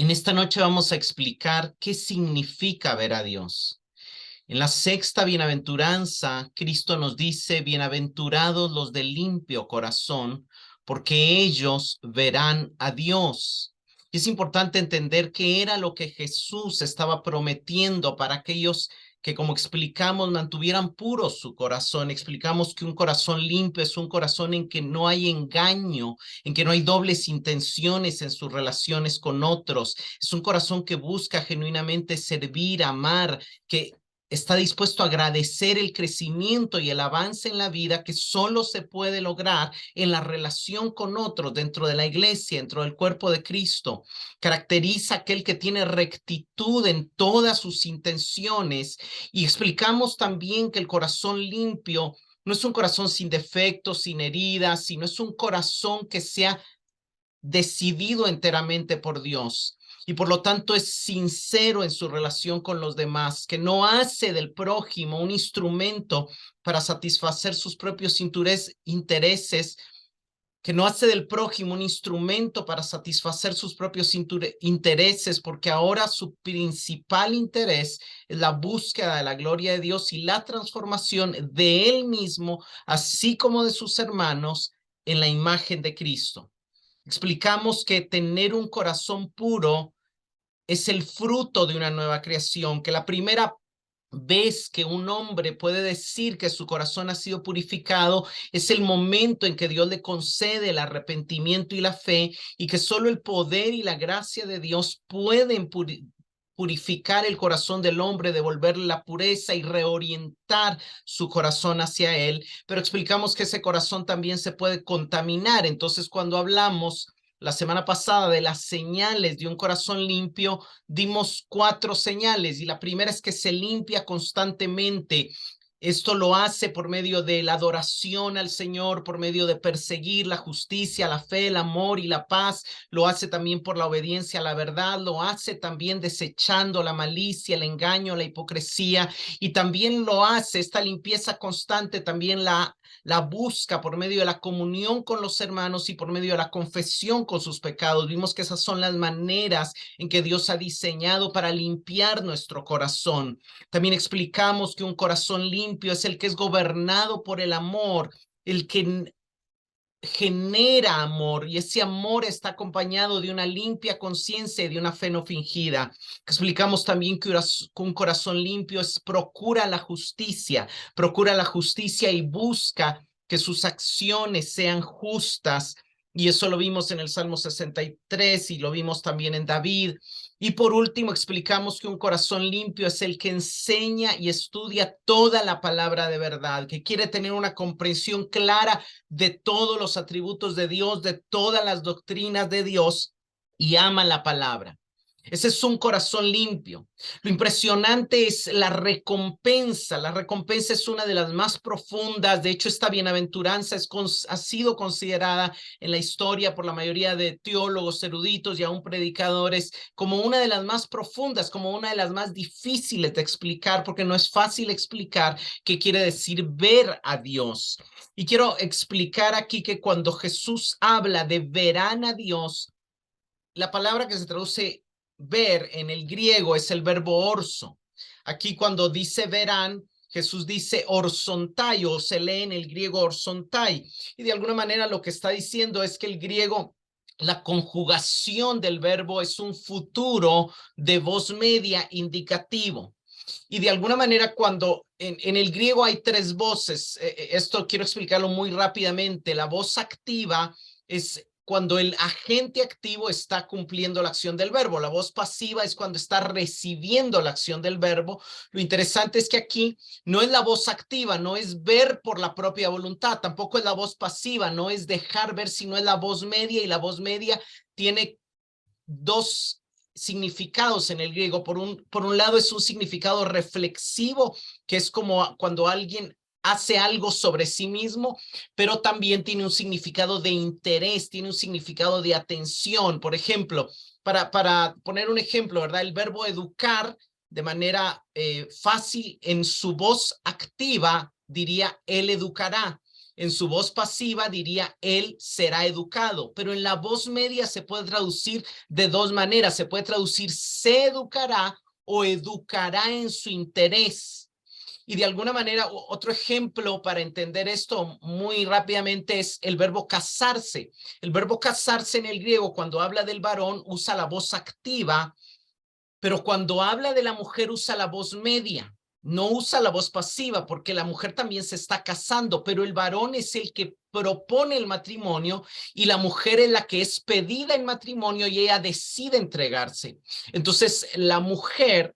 En esta noche vamos a explicar qué significa ver a Dios. En la sexta bienaventuranza, Cristo nos dice, bienaventurados los de limpio corazón, porque ellos verán a Dios. Y es importante entender qué era lo que Jesús estaba prometiendo para aquellos que, como explicamos, mantuvieran puro su corazón. Explicamos que un corazón limpio es un corazón en que no hay engaño, en que no hay dobles intenciones en sus relaciones con otros. Es un corazón que busca genuinamente servir, amar, que está dispuesto a agradecer el crecimiento y el avance en la vida que solo se puede lograr en la relación con otros dentro de la iglesia, dentro del cuerpo de Cristo. Caracteriza aquel que tiene rectitud en todas sus intenciones, y explicamos también que el corazón limpio no es un corazón sin defectos, sin heridas, sino es un corazón que sea decidido enteramente por Dios, y por lo tanto es sincero en su relación con los demás, que no hace del prójimo un instrumento para satisfacer sus propios intereses, que no hace del prójimo un instrumento para satisfacer sus propios intereses, porque ahora su principal interés es la búsqueda de la gloria de Dios y la transformación de él mismo, así como de sus hermanos, en la imagen de Cristo. Explicamos que tener un corazón puro es el fruto de una nueva creación, que la primera vez que un hombre puede decir que su corazón ha sido purificado es el momento en que Dios le concede el arrepentimiento y la fe, y que solo el poder y la gracia de Dios pueden purificar el corazón del hombre, devolverle la pureza y reorientar su corazón hacia él. Pero explicamos que ese corazón también se puede contaminar. Entonces, cuando hablamos la semana pasada de las señales de un corazón limpio, dimos 4 señales, y la primera es que se limpia constantemente. Esto lo hace por medio de la adoración al Señor, por medio de perseguir la justicia, la fe, el amor y la paz. Lo hace también por la obediencia a la verdad. Lo hace también desechando la malicia, el engaño, la hipocresía. Y también lo hace, esta limpieza constante, también la busca por medio de la comunión con los hermanos y por medio de la confesión con sus pecados. Vimos que esas son las maneras en que Dios ha diseñado para limpiar nuestro corazón. También explicamos que un corazón limpio es el que es gobernado por el amor, el que genera amor, y ese amor está acompañado de una limpia conciencia y de una fe no fingida. Explicamos también que un corazón limpio procura la justicia y busca que sus acciones sean justas, y eso lo vimos en el Salmo 63 y lo vimos también en David. Y por último, explicamos que un corazón limpio es el que enseña y estudia toda la palabra de verdad, que quiere tener una comprensión clara de todos los atributos de Dios, de todas las doctrinas de Dios, y ama la palabra. Ese es un corazón limpio. Lo impresionante es la recompensa. La recompensa es una de las más profundas. De hecho, esta bienaventuranza ha sido considerada en la historia por la mayoría de teólogos, eruditos y aún predicadores como una de las más profundas, como una de las más difíciles de explicar, porque no es fácil explicar qué quiere decir ver a Dios. Y quiero explicar aquí que cuando Jesús habla de verán a Dios, la palabra que se traduce ver en el griego es el verbo orso. Aquí cuando dice verán, Jesús dice orsontai, o se lee en el griego orsontai. Y de alguna manera lo que está diciendo es que el griego, la conjugación del verbo es un futuro de voz media indicativo. Y de alguna manera cuando en el griego hay 3 voces, esto quiero explicarlo muy rápidamente. La voz activa es cuando el agente activo está cumpliendo la acción del verbo. La voz pasiva es cuando está recibiendo la acción del verbo. Lo interesante es que aquí no es la voz activa, no es ver por la propia voluntad, tampoco es la voz pasiva, no es dejar ver, sino es la voz media, y la voz media tiene 2 significados en el griego. Por un lado es un significado reflexivo, que es como cuando alguien hace algo sobre sí mismo, pero también tiene un significado de interés, tiene un significado de atención. Por ejemplo, para poner un ejemplo, ¿verdad? El verbo educar de manera fácil en su voz activa diría él educará. En su voz pasiva diría, él será educado, pero en la voz media se puede traducir de dos maneras. Se puede traducir se educará o educará en su interés. Y de alguna manera, otro ejemplo para entender esto muy rápidamente es el verbo casarse. El verbo casarse en el griego, cuando habla del varón, usa la voz activa, pero cuando habla de la mujer usa la voz media. No usa la voz pasiva porque la mujer también se está casando, pero el varón es el que propone el matrimonio y la mujer es la que es pedida en matrimonio y ella decide entregarse. Entonces, la mujer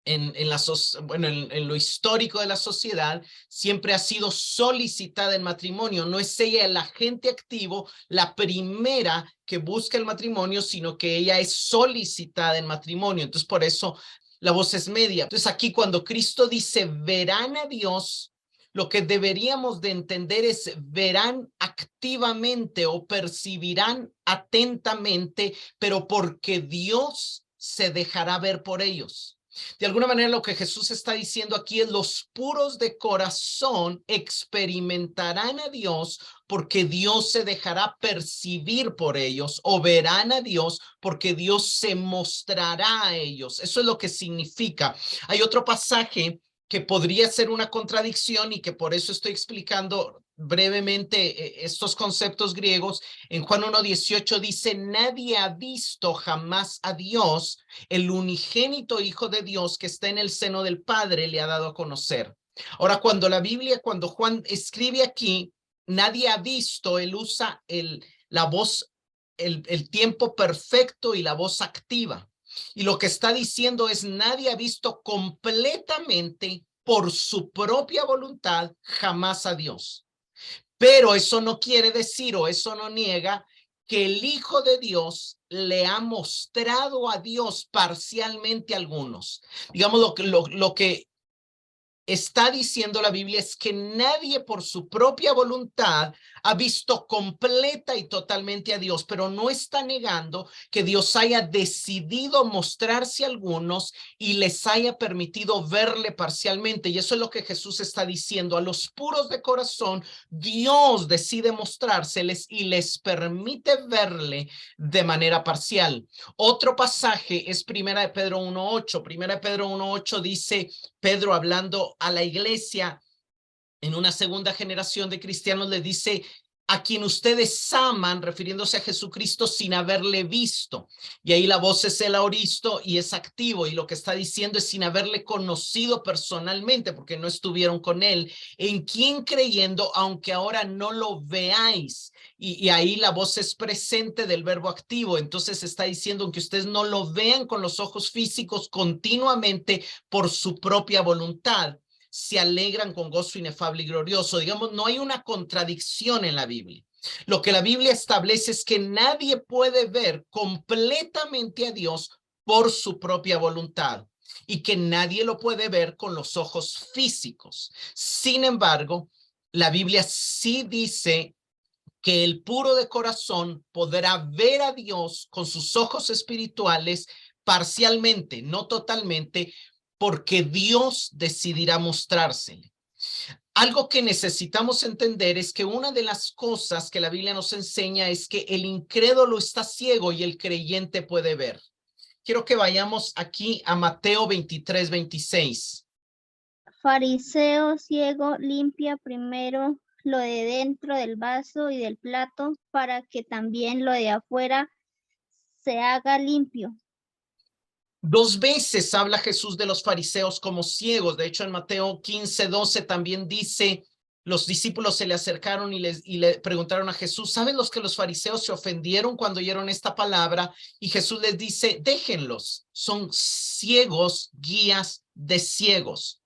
en lo histórico de la sociedad, siempre ha sido solicitada en matrimonio. No es ella el agente activo, la primera que busca el matrimonio, sino que ella es solicitada en matrimonio. Entonces, por eso la voz es media. Entonces, aquí cuando Cristo dice, verán a Dios, lo que deberíamos de entender es verán activamente o percibirán atentamente, pero porque Dios se dejará ver por ellos. De alguna manera lo que Jesús está diciendo aquí es los puros de corazón experimentarán a Dios porque Dios se dejará percibir por ellos o verán a Dios porque Dios se mostrará a ellos. Eso es lo que significa. Hay otro pasaje que podría ser una contradicción y que por eso estoy explicando brevemente estos conceptos griegos. En Juan 1:18 dice, nadie ha visto jamás a Dios, el unigénito Hijo de Dios que está en el seno del Padre le ha dado a conocer. Ahora, cuando Juan escribe aquí, nadie ha visto, él usa la voz, el tiempo perfecto y la voz activa. Y lo que está diciendo es, nadie ha visto completamente por su propia voluntad jamás a Dios. Pero eso no quiere decir o eso no niega que el Hijo de Dios le ha mostrado a Dios parcialmente a algunos. Digamos, lo que está diciendo la Biblia es que nadie por su propia voluntad ha visto completa y totalmente a Dios, pero no está negando que Dios haya decidido mostrarse a algunos y les haya permitido verle parcialmente. Y eso es lo que Jesús está diciendo. A los puros de corazón, Dios decide mostrárseles y les permite verle de manera parcial. Otro pasaje es Primera de Pedro 1:8. Primera de Pedro 1:8 dice, Pedro hablando a la iglesia en una segunda generación de cristianos le dice, a quien ustedes aman, refiriéndose a Jesucristo sin haberle visto. Y ahí la voz es el aoristo y es activo, y lo que está diciendo es sin haberle conocido personalmente, porque no estuvieron con él, en quien creyendo, aunque ahora no lo veáis. Y ahí la voz es presente del verbo activo, entonces está diciendo que ustedes no lo vean con los ojos físicos continuamente por su propia voluntad, se alegran con gozo inefable y glorioso. Digamos, no hay una contradicción en la Biblia. Lo que la Biblia establece es que nadie puede ver completamente a Dios por su propia voluntad y que nadie lo puede ver con los ojos físicos. Sin embargo, la Biblia sí dice que el puro de corazón podrá ver a Dios con sus ojos espirituales parcialmente, no totalmente, porque Dios decidirá mostrársele. Algo que necesitamos entender es que una de las cosas que la Biblia nos enseña es que el incrédulo está ciego y el creyente puede ver. Quiero que vayamos aquí a Mateo 23:26. Fariseo ciego, limpia primero lo de dentro del vaso y del plato, para que también lo de afuera se haga limpio. Dos veces habla Jesús de los fariseos como ciegos. De hecho, en Mateo 15:12 también dice, los discípulos se le acercaron y le preguntaron a Jesús, ¿saben los que los fariseos se ofendieron cuando oyeron esta palabra? Y Jesús les dice, déjenlos, son ciegos, guías de ciegos.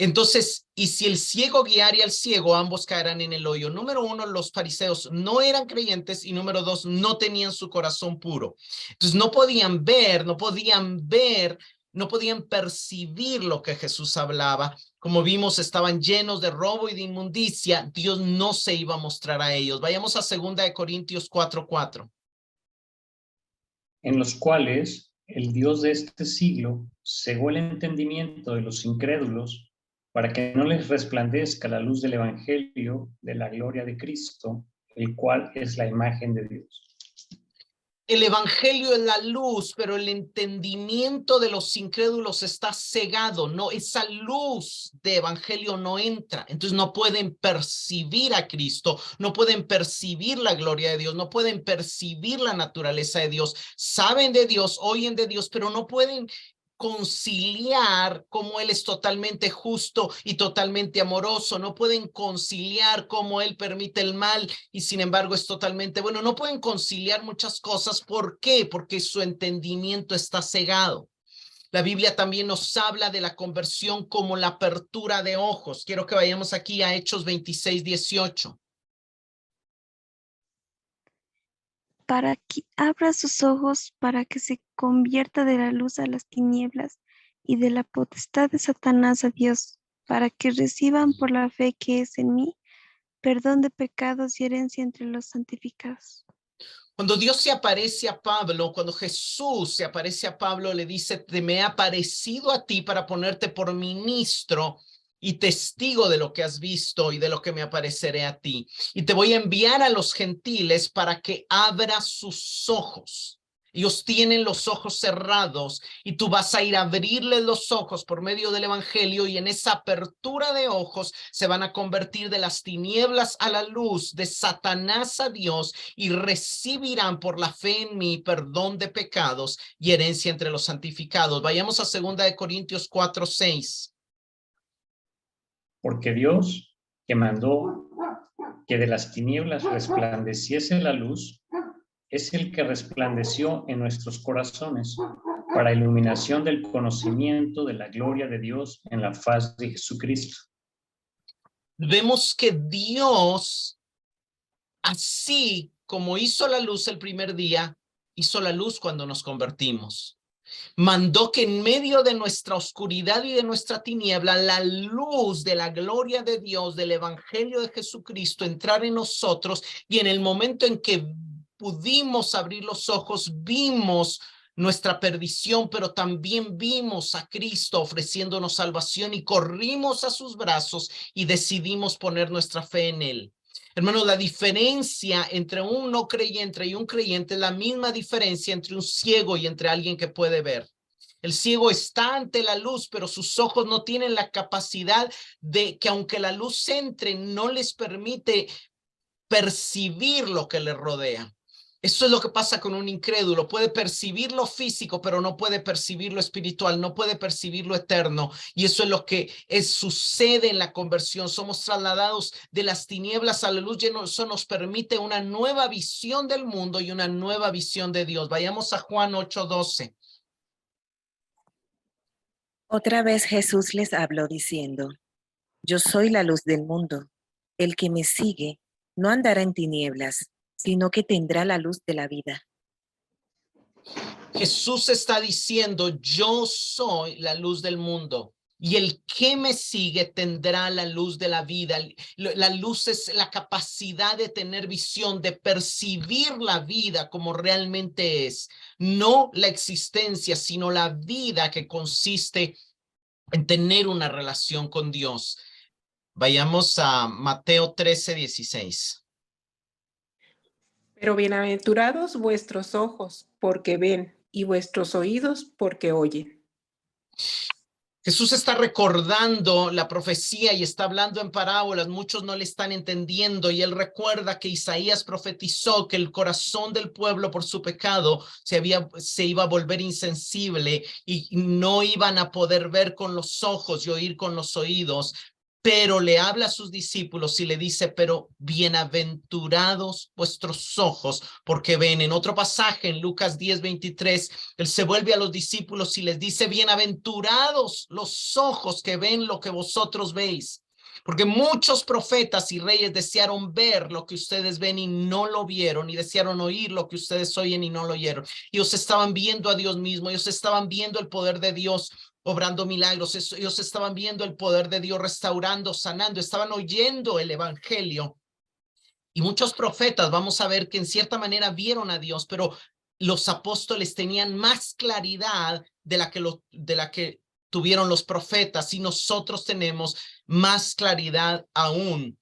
Entonces, y si el ciego guiara al ciego, ambos caerán en el hoyo. Número uno, los fariseos no eran creyentes y número dos, no tenían su corazón puro. Entonces, no podían percibir lo que Jesús hablaba. Como vimos, estaban llenos de robo y de inmundicia. Dios no se iba a mostrar a ellos. Vayamos a 2 Corintios 4:4. En los cuales el Dios de este siglo cegó el entendimiento de los incrédulos para que no les resplandezca la luz del Evangelio de la gloria de Cristo, el cual es la imagen de Dios. El evangelio es la luz, pero el entendimiento de los incrédulos está cegado. No, esa luz de evangelio no entra. Entonces no pueden percibir a Cristo, no pueden percibir la gloria de Dios, no pueden percibir la naturaleza de Dios. Saben de Dios, oyen de Dios, pero no pueden conciliar cómo Él es totalmente justo y totalmente amoroso. No pueden conciliar cómo Él permite el mal y sin embargo es totalmente bueno. No pueden conciliar muchas cosas. ¿Por qué? Porque su entendimiento está cegado. La Biblia también nos habla de la conversión como la apertura de ojos. Quiero que vayamos aquí a Hechos 26:18. Para que abra sus ojos, para que se convierta de la luz a las tinieblas y de la potestad de Satanás a Dios, para que reciban por la fe que es en mí perdón de pecados y herencia entre los santificados. Cuando Dios se aparece a Pablo, cuando Jesús se aparece a Pablo, le dice, te me he aparecido a ti para ponerte por ministro y testigo de lo que has visto y de lo que me apareceré a ti. Y te voy a enviar a los gentiles para que abra sus ojos. Ellos tienen los ojos cerrados y tú vas a ir a abrirles los ojos por medio del evangelio y en esa apertura de ojos se van a convertir de las tinieblas a la luz, de Satanás a Dios y recibirán por la fe en mí perdón de pecados y herencia entre los santificados. Vayamos a 2 Corintios 4:6. Porque Dios, que mandó que de las tinieblas resplandeciese la luz, es el que resplandeció en nuestros corazones para iluminación del conocimiento de la gloria de Dios en la faz de Jesucristo. Vemos que Dios, así como hizo la luz el primer día, hizo la luz cuando nos convertimos. Mandó que en medio de nuestra oscuridad y de nuestra tiniebla, la luz de la gloria de Dios, del evangelio de Jesucristo, entrara en nosotros y en el momento en que pudimos abrir los ojos, vimos nuestra perdición, pero también vimos a Cristo ofreciéndonos salvación y corrimos a sus brazos y decidimos poner nuestra fe en Él. Hermanos, la diferencia entre un no creyente y un creyente es la misma diferencia entre un ciego y entre alguien que puede ver. El ciego está ante la luz, pero sus ojos no tienen la capacidad de que aunque la luz entre, no les permite percibir lo que le rodea. Eso es lo que pasa con un incrédulo. Puede percibir lo físico, pero no puede percibir lo espiritual, no puede percibir lo eterno. Y eso es lo que sucede en la conversión. Somos trasladados de las tinieblas a la luz y eso nos permite una nueva visión del mundo y una nueva visión de Dios. Vayamos a Juan 8:12. Otra vez Jesús les habló diciendo, yo soy la luz del mundo. El que me sigue no andará en tinieblas, sino que tendrá la luz de la vida. Jesús está diciendo, yo soy la luz del mundo y el que me sigue tendrá la luz de la vida. La luz es la capacidad de tener visión, de percibir la vida como realmente es, no la existencia, sino la vida que consiste en tener una relación con Dios. Vayamos a Mateo 13:16. Pero bienaventurados vuestros ojos, porque ven, y vuestros oídos, porque oyen. Jesús está recordando la profecía y está hablando en parábolas. Muchos no le están entendiendo y él recuerda que Isaías profetizó que el corazón del pueblo por su pecado se iba a volver insensible y no iban a poder ver con los ojos y oír con los oídos. Pero le habla a sus discípulos y le dice, pero bienaventurados vuestros ojos, porque ven. En otro pasaje, en Lucas 10:23, él se vuelve a los discípulos y les dice, bienaventurados los ojos que ven lo que vosotros veis. Porque muchos profetas y reyes desearon ver lo que ustedes ven y no lo vieron, y desearon oír lo que ustedes oyen y no lo oyeron. Ellos estaban viendo a Dios mismo, ellos estaban viendo el poder de Dios obrando milagros, ellos estaban viendo el poder de Dios restaurando, sanando, estaban oyendo el evangelio. Y muchos profetas, vamos a ver que en cierta manera vieron a Dios, pero los apóstoles tenían más claridad de la que tuvieron los profetas y nosotros tenemos más claridad aún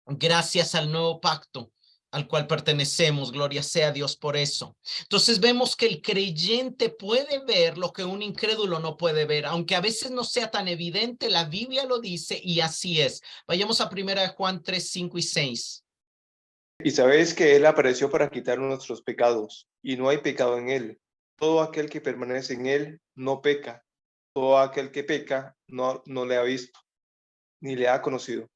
gracias al nuevo pacto al cual pertenecemos. Gloria sea a Dios por eso. Entonces vemos que el creyente puede ver lo que un incrédulo no puede ver, aunque a veces no sea tan evidente, la Biblia lo dice y así es. Vayamos a 1 Juan 3, 5 y 6. Y sabéis que Él apareció para quitar nuestros pecados, y no hay pecado en Él. Todo aquel que permanece en Él no peca. Todo aquel que peca no le ha visto, ni le ha conocido.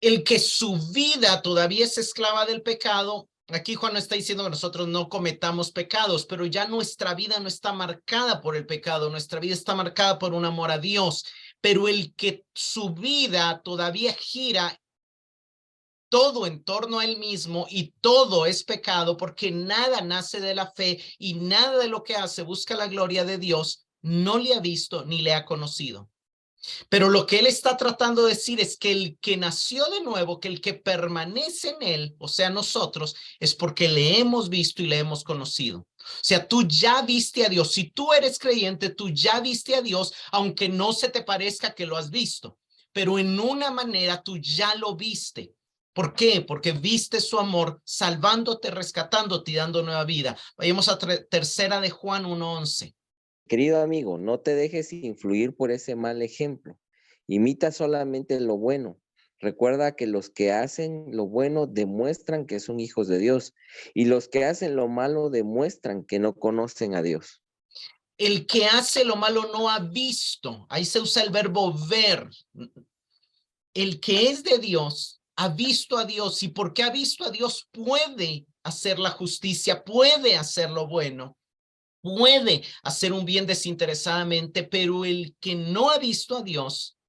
El que su vida todavía es esclava del pecado, aquí Juan no está diciendo que nosotros no cometamos pecados, pero ya nuestra vida no está marcada por el pecado, nuestra vida está marcada por un amor a Dios, pero el que su vida todavía gira todo en torno a él mismo y todo es pecado porque nada nace de la fe y nada de lo que hace busca la gloria de Dios, no le ha visto ni le ha conocido. Pero lo que él está tratando de decir es que el que nació de nuevo, que el que permanece en él, o sea, nosotros, es porque le hemos visto y le hemos conocido. O sea, tú ya viste a Dios. Si tú eres creyente, tú ya viste a Dios, aunque no se te parezca que lo has visto. Pero en una manera tú ya lo viste. ¿Por qué? Porque viste su amor salvándote, rescatándote y dando nueva vida. Vayamos a tercera de Juan 1:11. Querido amigo, no te dejes influir por ese mal ejemplo. Imita solamente lo bueno. Recuerda que los que hacen lo bueno demuestran que son hijos de Dios y los que hacen lo malo demuestran que no conocen a Dios. El que hace lo malo no ha visto. Ahí se usa el verbo ver. El que es de Dios ha visto a Dios y porque ha visto a Dios puede hacer la justicia, puede hacer lo bueno. Puede hacer un bien desinteresadamente, pero el que no ha visto a Dios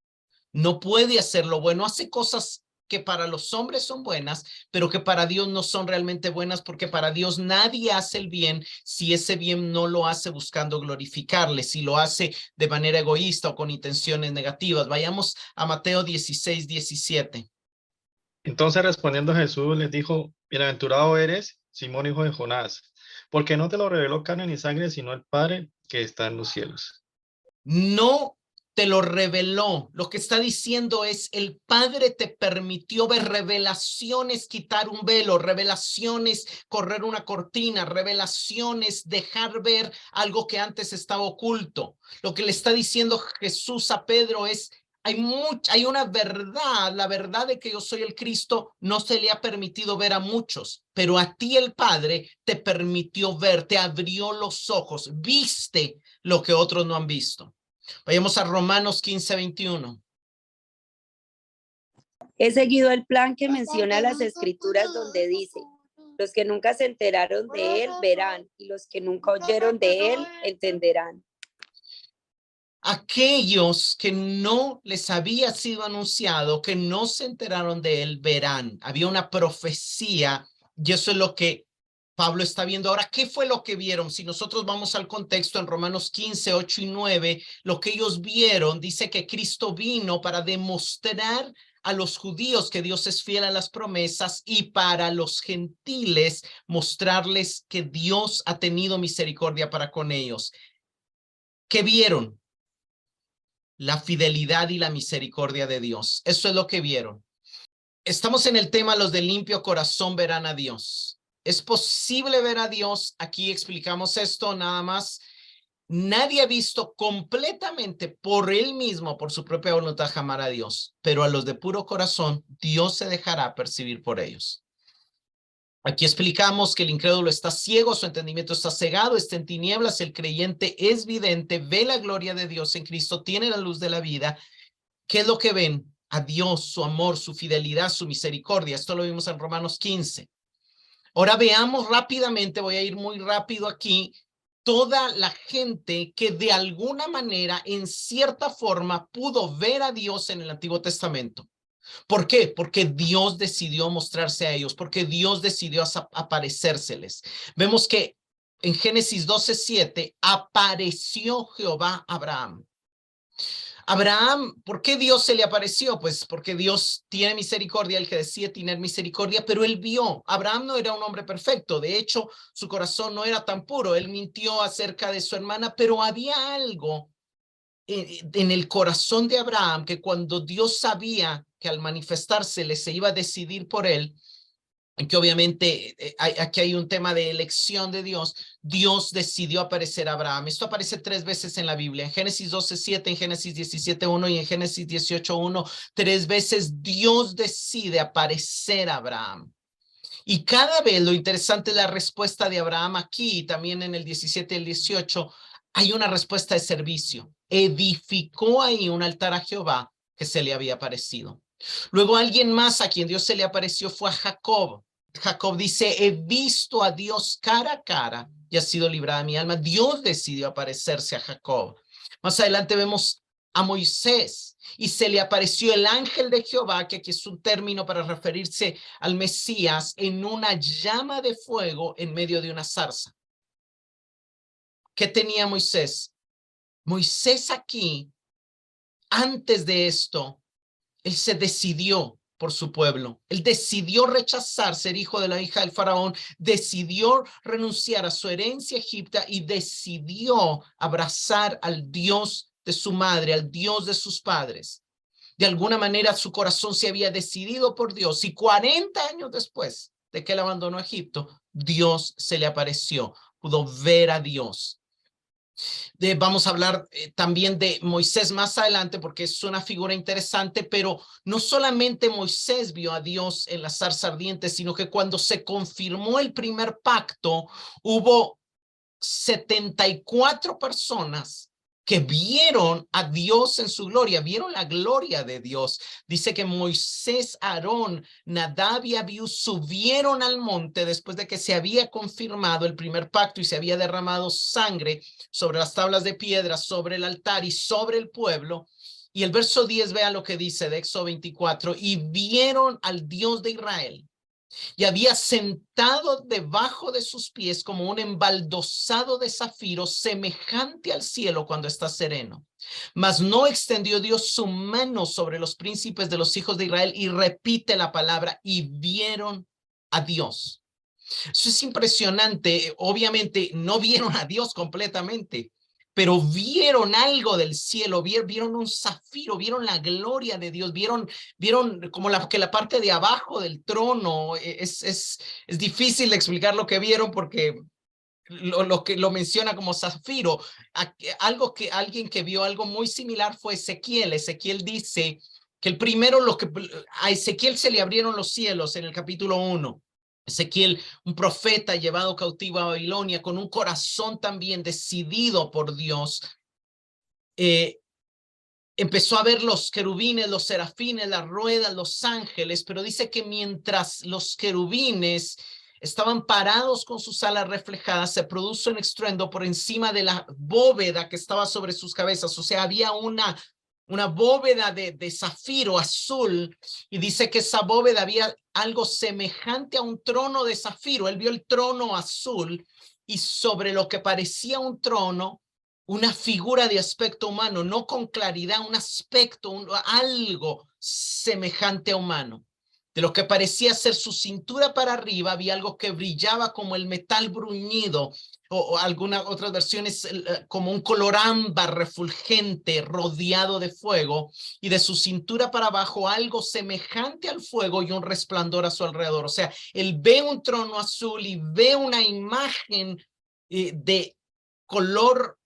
no puede hacer lo bueno. Hace cosas que para los hombres son buenas, pero que para Dios no son realmente buenas, porque para Dios nadie hace el bien si ese bien no lo hace buscando glorificarle, si lo hace de manera egoísta o con intenciones negativas. Vayamos a Mateo 16, 17. Entonces respondiendo Jesús les dijo, bienaventurado eres, Simón, hijo de Jonás, porque no te lo reveló carne ni sangre, sino el Padre que está en los cielos. No te lo reveló. Lo que está diciendo es, el Padre te permitió ver revelaciones, quitar un velo, revelaciones, correr una cortina, revelaciones, dejar ver algo que antes estaba oculto. Lo que le está diciendo Jesús a Pedro es, hay una verdad, la verdad de que yo soy el Cristo no se le ha permitido ver a muchos, pero a ti el Padre te permitió ver, te abrió los ojos, viste lo que otros no han visto. Vayamos a Romanos 15, 21. He seguido el plan que menciona las Escrituras donde dice, los que nunca se enteraron de él verán, y los que nunca oyeron de él entenderán. Aquellos que no les había sido anunciado, que no se enteraron de él, verán. Había una profecía y eso es lo que Pablo está viendo. Ahora, ¿qué fue lo que vieron? Si nosotros vamos al contexto en Romanos 15, 8 y 9, lo que ellos vieron dice que Cristo vino para demostrar a los judíos que Dios es fiel a las promesas y para los gentiles mostrarles que Dios ha tenido misericordia para con ellos. ¿Qué vieron? La fidelidad y la misericordia de Dios. Eso es lo que vieron. Estamos en el tema, los de limpio corazón verán a Dios. ¿Es posible ver a Dios? Aquí explicamos esto nada más. Nadie ha visto completamente por él mismo, por su propia voluntad, amar a Dios, pero a los de puro corazón, Dios se dejará percibir por ellos. Aquí explicamos que el incrédulo está ciego, su entendimiento está cegado, está en tinieblas, el creyente es vidente, ve la gloria de Dios en Cristo, tiene la luz de la vida. ¿Qué es lo que ven? A Dios, su amor, su fidelidad, su misericordia. Esto lo vimos en Romanos 15. Ahora veamos rápidamente, voy a ir muy rápido aquí, toda la gente que de alguna manera, en cierta forma, pudo ver a Dios en el Antiguo Testamento. ¿Por qué? Porque Dios decidió mostrarse a ellos, porque Dios decidió aparecérseles. Vemos que en Génesis 12:7 apareció Jehová a Abraham. Abraham, ¿por qué Dios se le apareció? Pues porque Dios tiene misericordia, el que decide tener misericordia, pero él vio. Abraham no era un hombre perfecto, de hecho, su corazón no era tan puro, él mintió acerca de su hermana, pero había algo en el corazón de Abraham, que cuando Dios sabía que al manifestarse se iba a decidir por él, que obviamente aquí hay un tema de elección de Dios, Dios decidió aparecer a Abraham. Esto aparece 3 veces en la Biblia, en Génesis 12:7, en Génesis 17:1 y en Génesis 18:1. 3 veces Dios decide aparecer a Abraham. Y cada vez lo interesante es la respuesta de Abraham aquí, también en el 17 y el 18, hay una respuesta de servicio. Edificó ahí un altar a Jehová que se le había aparecido. Luego alguien más a quien Dios se le apareció fue a Jacob. Jacob dice, he visto a Dios cara a cara y ha sido librada mi alma. Dios decidió aparecerse a Jacob. Más adelante vemos a Moisés y se le apareció el ángel de Jehová, que aquí es un término para referirse al Mesías, en una llama de fuego en medio de una zarza. ¿Qué tenía Moisés? Moisés aquí, antes de esto, él se decidió por su pueblo. Él decidió rechazar ser hijo de la hija del faraón, decidió renunciar a su herencia egipcia y decidió abrazar al Dios de su madre, al Dios de sus padres. De alguna manera su corazón se había decidido por Dios y 40 años después de que él abandonó Egipto, Dios se le apareció, pudo ver a Dios. Vamos a hablar también de Moisés más adelante porque es una figura interesante, pero no solamente Moisés vio a Dios en la zarza ardiente, sino que cuando se confirmó el primer pacto, hubo 74 personas que vieron a Dios en su gloria, vieron la gloria de Dios. Dice que Moisés, Aarón, Nadab y Abiú subieron al monte después de que se había confirmado el primer pacto y se había derramado sangre sobre las tablas de piedra, sobre el altar y sobre el pueblo. Y el verso 10, vea lo que dice de Éxodo 24, y vieron al Dios de Israel. Y había sentado debajo de sus pies como un embaldosado de zafiro, semejante al cielo cuando está sereno. Mas no extendió Dios su mano sobre los príncipes de los hijos de Israel, y repite la palabra, y vieron a Dios. Eso es impresionante. Obviamente no vieron a Dios completamente, pero vieron algo del cielo, vieron un zafiro, vieron la gloria de Dios, vieron como que la parte de abajo del trono. Es difícil explicar lo que vieron porque lo que lo menciona como zafiro. Alguien que vio algo muy similar fue Ezequiel. Ezequiel dice que el primero, a Ezequiel se le abrieron los cielos en el capítulo 1. Ezequiel, un profeta llevado cautivo a Babilonia, con un corazón también decidido por Dios, empezó a ver los querubines, los serafines, las ruedas, los ángeles, pero dice que mientras los querubines estaban parados con sus alas reflejadas, se produjo un estruendo por encima de la bóveda que estaba sobre sus cabezas. O sea, había una bóveda de zafiro azul, y dice que esa bóveda había algo semejante a un trono de zafiro. Él vio el trono azul y sobre lo que parecía un trono, una figura de aspecto humano, no con claridad, un aspecto, algo semejante a humano. De lo que parecía ser su cintura para arriba, había algo que brillaba como el metal bruñido, o algunas otras versiones como un color ámbar refulgente rodeado de fuego, y de su cintura para abajo algo semejante al fuego y un resplandor a su alrededor. O sea, él ve un trono azul y ve una imagen de color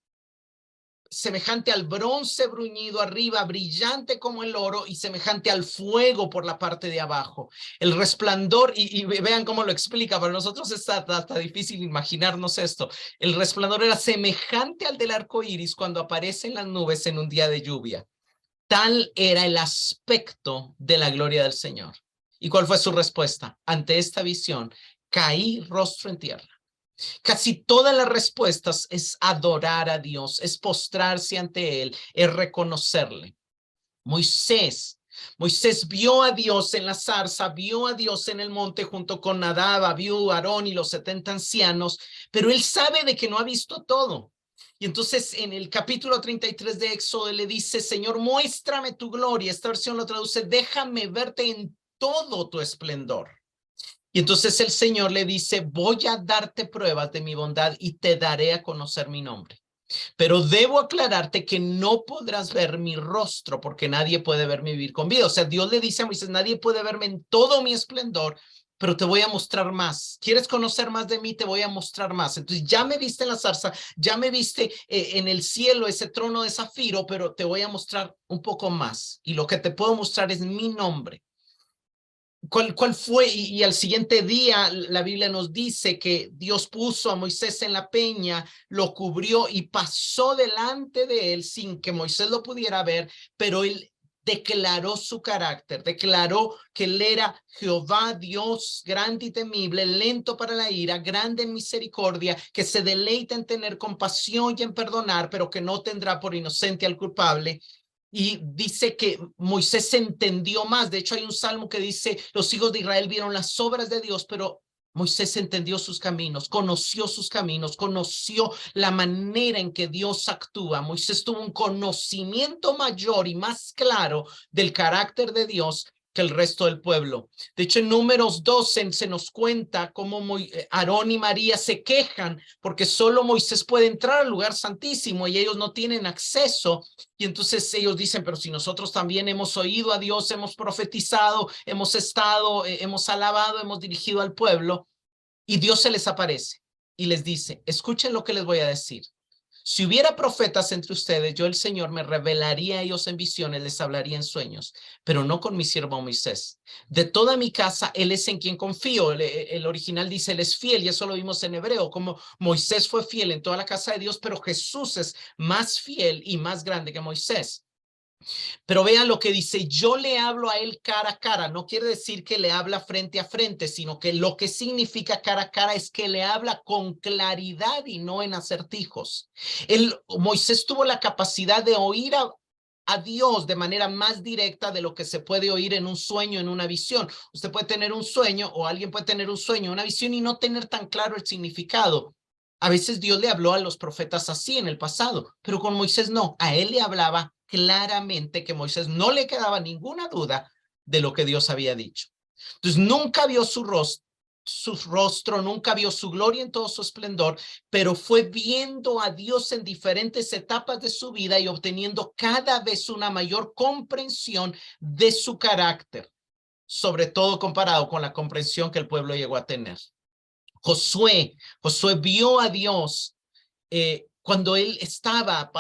semejante al bronce bruñido arriba, brillante como el oro, y semejante al fuego por la parte de abajo. El resplandor, y vean cómo lo explica, para nosotros está hasta difícil imaginarnos esto. El resplandor era semejante al del arco iris cuando aparecen las nubes en un día de lluvia. Tal era el aspecto de la gloria del Señor. ¿Y cuál fue su respuesta? Ante esta visión, caí rostro en tierra. Casi todas las respuestas es adorar a Dios, es postrarse ante Él, es reconocerle. Moisés vio a Dios en la zarza, vio a Dios en el monte junto con Nadab, Abiú, Aarón y los 70 ancianos, pero él sabe de que no ha visto todo. Y entonces en el capítulo 33 de Éxodo le dice, Señor, muéstrame tu gloria. Esta versión lo traduce, déjame verte en todo tu esplendor. Y entonces el Señor le dice, voy a darte pruebas de mi bondad y te daré a conocer mi nombre. Pero debo aclararte que no podrás ver mi rostro porque nadie puede verme vivir con vida. O sea, Dios le dice a Moisés, nadie puede verme en todo mi esplendor, pero te voy a mostrar más. ¿Quieres conocer más de mí? Te voy a mostrar más. Entonces ya me viste en la zarza, ya me viste en el cielo, ese trono de zafiro, pero te voy a mostrar un poco más. Y lo que te puedo mostrar es mi nombre. ¿Cuál fue? Y al siguiente día la Biblia nos dice que Dios puso a Moisés en la peña, lo cubrió y pasó delante de él sin que Moisés lo pudiera ver, pero él declaró su carácter, declaró que él era Jehová, Dios grande y temible, lento para la ira, grande en misericordia, que se deleita en tener compasión y en perdonar, pero que no tendrá por inocente al culpable. Y dice que Moisés entendió más. De hecho, hay un salmo que dice, los hijos de Israel vieron las obras de Dios, pero Moisés entendió sus caminos, conoció la manera en que Dios actúa. Moisés tuvo un conocimiento mayor y más claro del carácter de Dios que el resto del pueblo. De hecho, en Números 12 se nos cuenta cómo Aarón y María se quejan porque solo Moisés puede entrar al lugar santísimo y ellos no tienen acceso. Y entonces ellos dicen, pero si nosotros también hemos oído a Dios, hemos profetizado, hemos estado, hemos alabado, hemos dirigido al pueblo. Y Dios se les aparece y les dice, escuchen lo que les voy a decir. Si hubiera profetas entre ustedes, yo el Señor me revelaría a ellos en visiones, les hablaría en sueños, pero no con mi siervo Moisés. De toda mi casa, él es en quien confío. El original dice, él es fiel, y eso lo vimos en hebreo, como Moisés fue fiel en toda la casa de Dios, pero Jesús es más fiel y más grande que Moisés. Pero vean lo que dice, yo le hablo a él cara a cara. No quiere decir que le habla frente a frente, sino que lo que significa cara a cara es que le habla con claridad y no en acertijos. Moisés tuvo la capacidad de oír a Dios de manera más directa de lo que se puede oír en un sueño, en una visión. Usted puede tener un sueño o alguien puede tener un sueño, una visión y no tener tan claro el significado. A veces Dios le habló a los profetas así en el pasado, pero con Moisés no. A él le hablaba claramente, que Moisés no le quedaba ninguna duda de lo que Dios había dicho. Entonces nunca vio su rostro, nunca vio su gloria en todo su esplendor, pero fue viendo a Dios en diferentes etapas de su vida y obteniendo cada vez una mayor comprensión de su carácter, sobre todo comparado con la comprensión que el pueblo llegó a tener. Josué vio a Dios cuando él estaba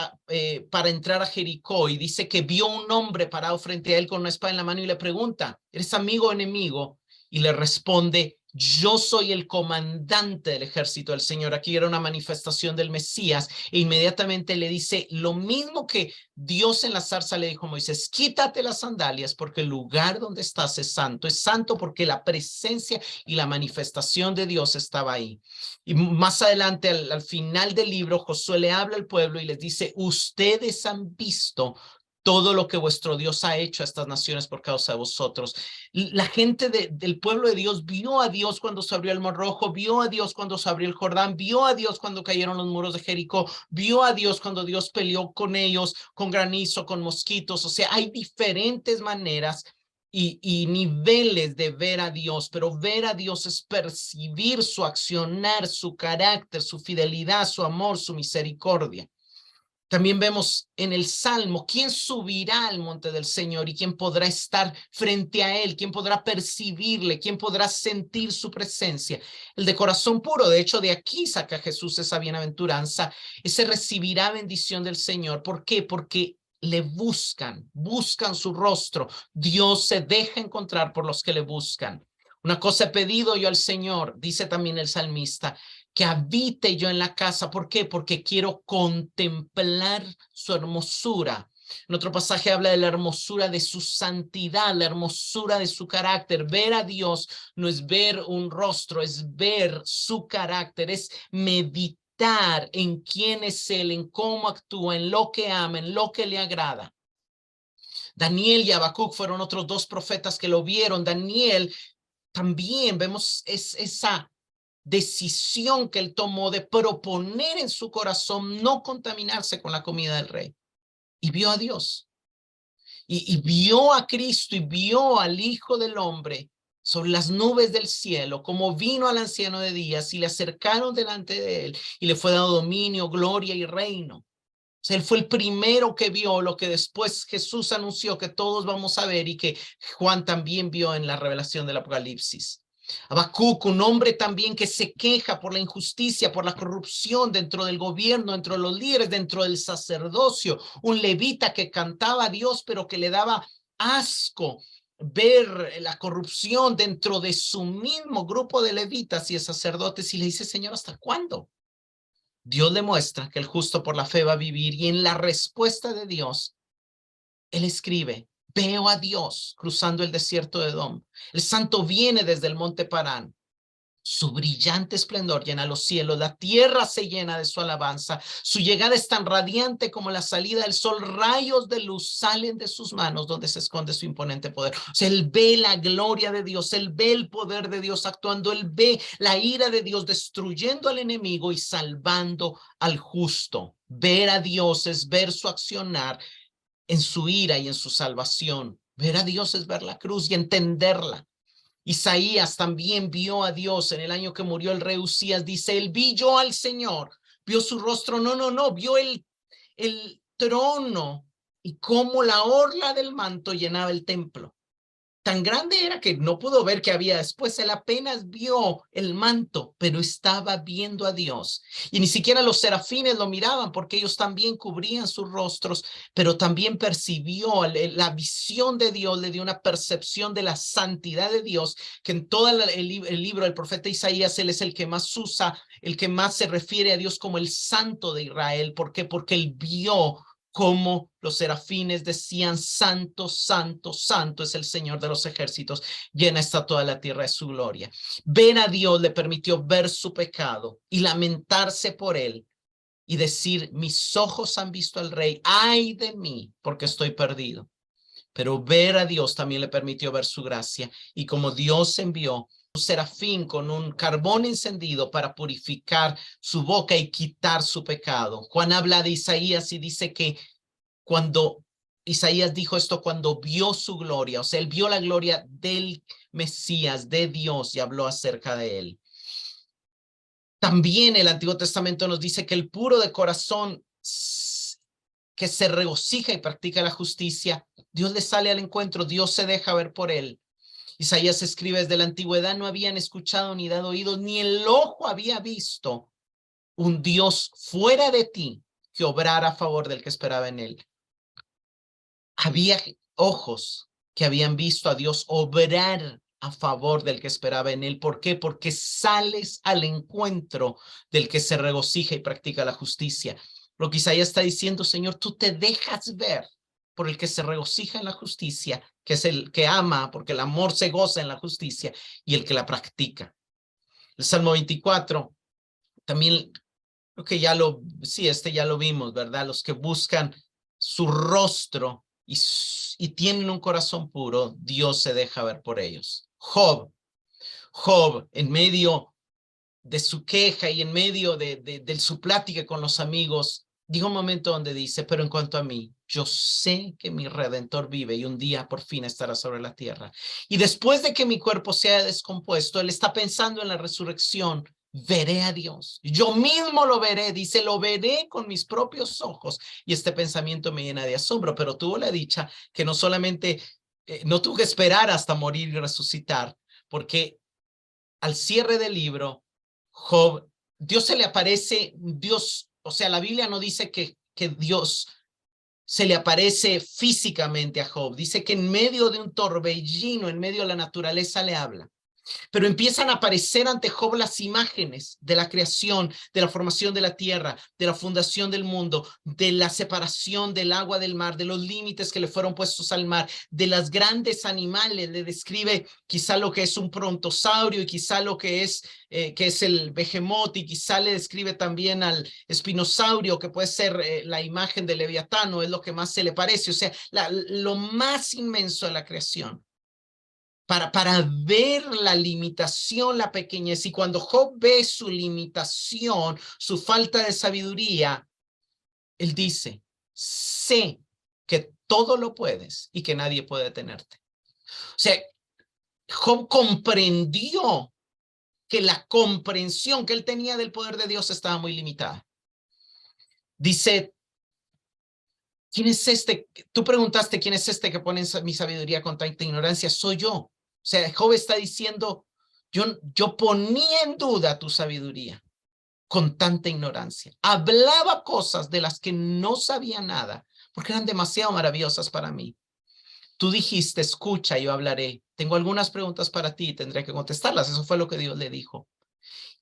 para entrar a Jericó, y dice que vio un hombre parado frente a él con una espada en la mano y le pregunta, ¿eres amigo o enemigo? Y le responde, yo soy el comandante del ejército del Señor. Aquí era una manifestación del Mesías, e inmediatamente le dice lo mismo que Dios en la zarza le dijo a Moisés, quítate las sandalias porque el lugar donde estás es santo porque la presencia y la manifestación de Dios estaba ahí. Y más adelante, al final del libro, Josué le habla al pueblo y les dice, ustedes han visto todo lo que vuestro Dios ha hecho a estas naciones por causa de vosotros. La gente del pueblo de Dios vio a Dios cuando se abrió el Mar Rojo, vio a Dios cuando se abrió el Jordán, vio a Dios cuando cayeron los muros de Jericó, vio a Dios cuando Dios peleó con ellos, con granizo, con mosquitos. O sea, hay diferentes maneras y niveles de ver a Dios, pero ver a Dios es percibir su accionar, su carácter, su fidelidad, su amor, su misericordia. También vemos en el Salmo, ¿quién subirá al monte del Señor y quién podrá estar frente a él? ¿Quién podrá percibirle? ¿Quién podrá sentir su presencia? El de corazón puro. De hecho, de aquí saca Jesús esa bienaventuranza, ese recibirá bendición del Señor. ¿Por qué? Porque le buscan su rostro. Dios se deja encontrar por los que le buscan. Una cosa he pedido yo al Señor, dice también el salmista, que habite yo en la casa. ¿Por qué? Porque quiero contemplar su hermosura. En otro pasaje habla de la hermosura de su santidad, la hermosura de su carácter. Ver a Dios no es ver un rostro, es ver su carácter, es meditar en quién es Él, en cómo actúa, en lo que ama, en lo que le agrada. Daniel y Habacuc fueron otros dos profetas que lo vieron. Daniel también vemos esa decisión que él tomó de proponer en su corazón no contaminarse con la comida del rey. Y vio a Dios. Y vio a Cristo y vio al Hijo del Hombre sobre las nubes del cielo, como vino al anciano de días, y le acercaron delante de él, y le fue dado dominio, gloria y reino. O sea, él fue el primero que vio lo que después Jesús anunció que todos vamos a ver y que Juan también vio en la revelación del Apocalipsis. Habacuc, un hombre también que se queja por la injusticia, por la corrupción dentro del gobierno, dentro de los líderes, dentro del sacerdocio, un levita que cantaba a Dios, pero que le daba asco ver la corrupción dentro de su mismo grupo de levitas y de sacerdotes, y le dice, Señor, ¿hasta cuándo? Dios le muestra que el justo por la fe va a vivir, y en la respuesta de Dios, él escribe, veo a Dios cruzando el desierto de Edom. El santo viene desde el monte Parán. Su brillante esplendor llena los cielos, la tierra se llena de su alabanza. Su llegada es tan radiante como la salida del sol. Rayos de luz salen de sus manos donde se esconde su imponente poder. O sea, él ve la gloria de Dios, él ve el poder de Dios actuando, él ve la ira de Dios destruyendo al enemigo y salvando al justo. Ver a Dios es ver su accionar en su ira y en su salvación. Ver a Dios es ver la cruz y entenderla. Isaías también vio a Dios en el año que murió el rey Usías. Dice, él vi yo al Señor, vio su rostro, no, vio el trono y cómo la orla del manto llenaba el templo. Tan grande era que no pudo ver qué había después. Él apenas vio el manto, pero estaba viendo a Dios. Y ni siquiera los serafines lo miraban, porque ellos también cubrían sus rostros, pero también percibió la visión de Dios, le dio una percepción de la santidad de Dios, que en todo el libro del profeta Isaías, él es el que más usa, el que más se refiere a Dios como el santo de Israel. ¿Por qué? Porque él vio como los serafines decían, santo, santo, santo es el Señor de los ejércitos, llena está toda la tierra de su gloria. Ver a Dios le permitió ver su pecado y lamentarse por él y decir, mis ojos han visto al rey, ay de mí, porque estoy perdido. Pero ver a Dios también le permitió ver su gracia, y como Dios envió un serafín con un carbón encendido para purificar su boca y quitar su pecado. Juan habla de Isaías y dice que cuando Isaías dijo esto, cuando vio su gloria, o sea, él vio la gloria del Mesías, de Dios, y habló acerca de él. También el Antiguo Testamento nos dice que el puro de corazón, que se regocija y practica la justicia, Dios le sale al encuentro, Dios se deja ver por él. Isaías escribe, desde la antigüedad no habían escuchado ni dado oídos, ni el ojo había visto un Dios fuera de ti que obrara a favor del que esperaba en él. Había ojos que habían visto a Dios obrar a favor del que esperaba en él. ¿Por qué? Porque sales al encuentro del que se regocija y practica la justicia. Lo que Isaías está diciendo, Señor, tú te dejas ver por el que se regocija en la justicia, que es el que ama, porque el amor se goza en la justicia, y el que la practica. El Salmo 24, también creo que ya lo vimos, ¿verdad? Los que buscan su rostro y tienen un corazón puro, Dios se deja ver por ellos. Job, en medio de su queja y en medio de su plática con los amigos, dijo un momento donde dice, pero en cuanto a mí, yo sé que mi Redentor vive y un día por fin estará sobre la tierra. Y después de que mi cuerpo se haya descompuesto, él está pensando en la resurrección. Veré a Dios, yo mismo lo veré, dice, lo veré con mis propios ojos. Y este pensamiento me llena de asombro, pero tuvo la dicha que no solamente, no tuvo que esperar hasta morir y resucitar, porque al cierre del libro, Job, Dios se le aparece, Dios, o sea, la Biblia no dice que Dios se le aparece físicamente a Job, dice que en medio de un torbellino, en medio de la naturaleza le habla. Pero empiezan a aparecer ante Job las imágenes de la creación, de la formación de la tierra, de la fundación del mundo, de la separación del agua del mar, de los límites que le fueron puestos al mar, de los grandes animales. Le describe quizá lo que es un brontosaurio y quizá lo que es el behemoth, y quizá le describe también al espinosaurio, que puede ser la imagen del leviatano, es lo que más se le parece, o sea, lo más inmenso de la creación. Para ver la limitación, la pequeñez. Y cuando Job ve su limitación, su falta de sabiduría, él dice, sé que todo lo puedes y que nadie puede detenerte. O sea, Job comprendió que la comprensión que él tenía del poder de Dios estaba muy limitada. Dice, ¿quién es este? Tú preguntaste, ¿quién es este que pone mi sabiduría con tanta ignorancia? Soy yo. O sea, Job está diciendo, yo ponía en duda tu sabiduría con tanta ignorancia. Hablaba cosas de las que no sabía nada, porque eran demasiado maravillosas para mí. Tú dijiste, escucha, yo hablaré. Tengo algunas preguntas para ti y tendré que contestarlas. Eso fue lo que Dios le dijo.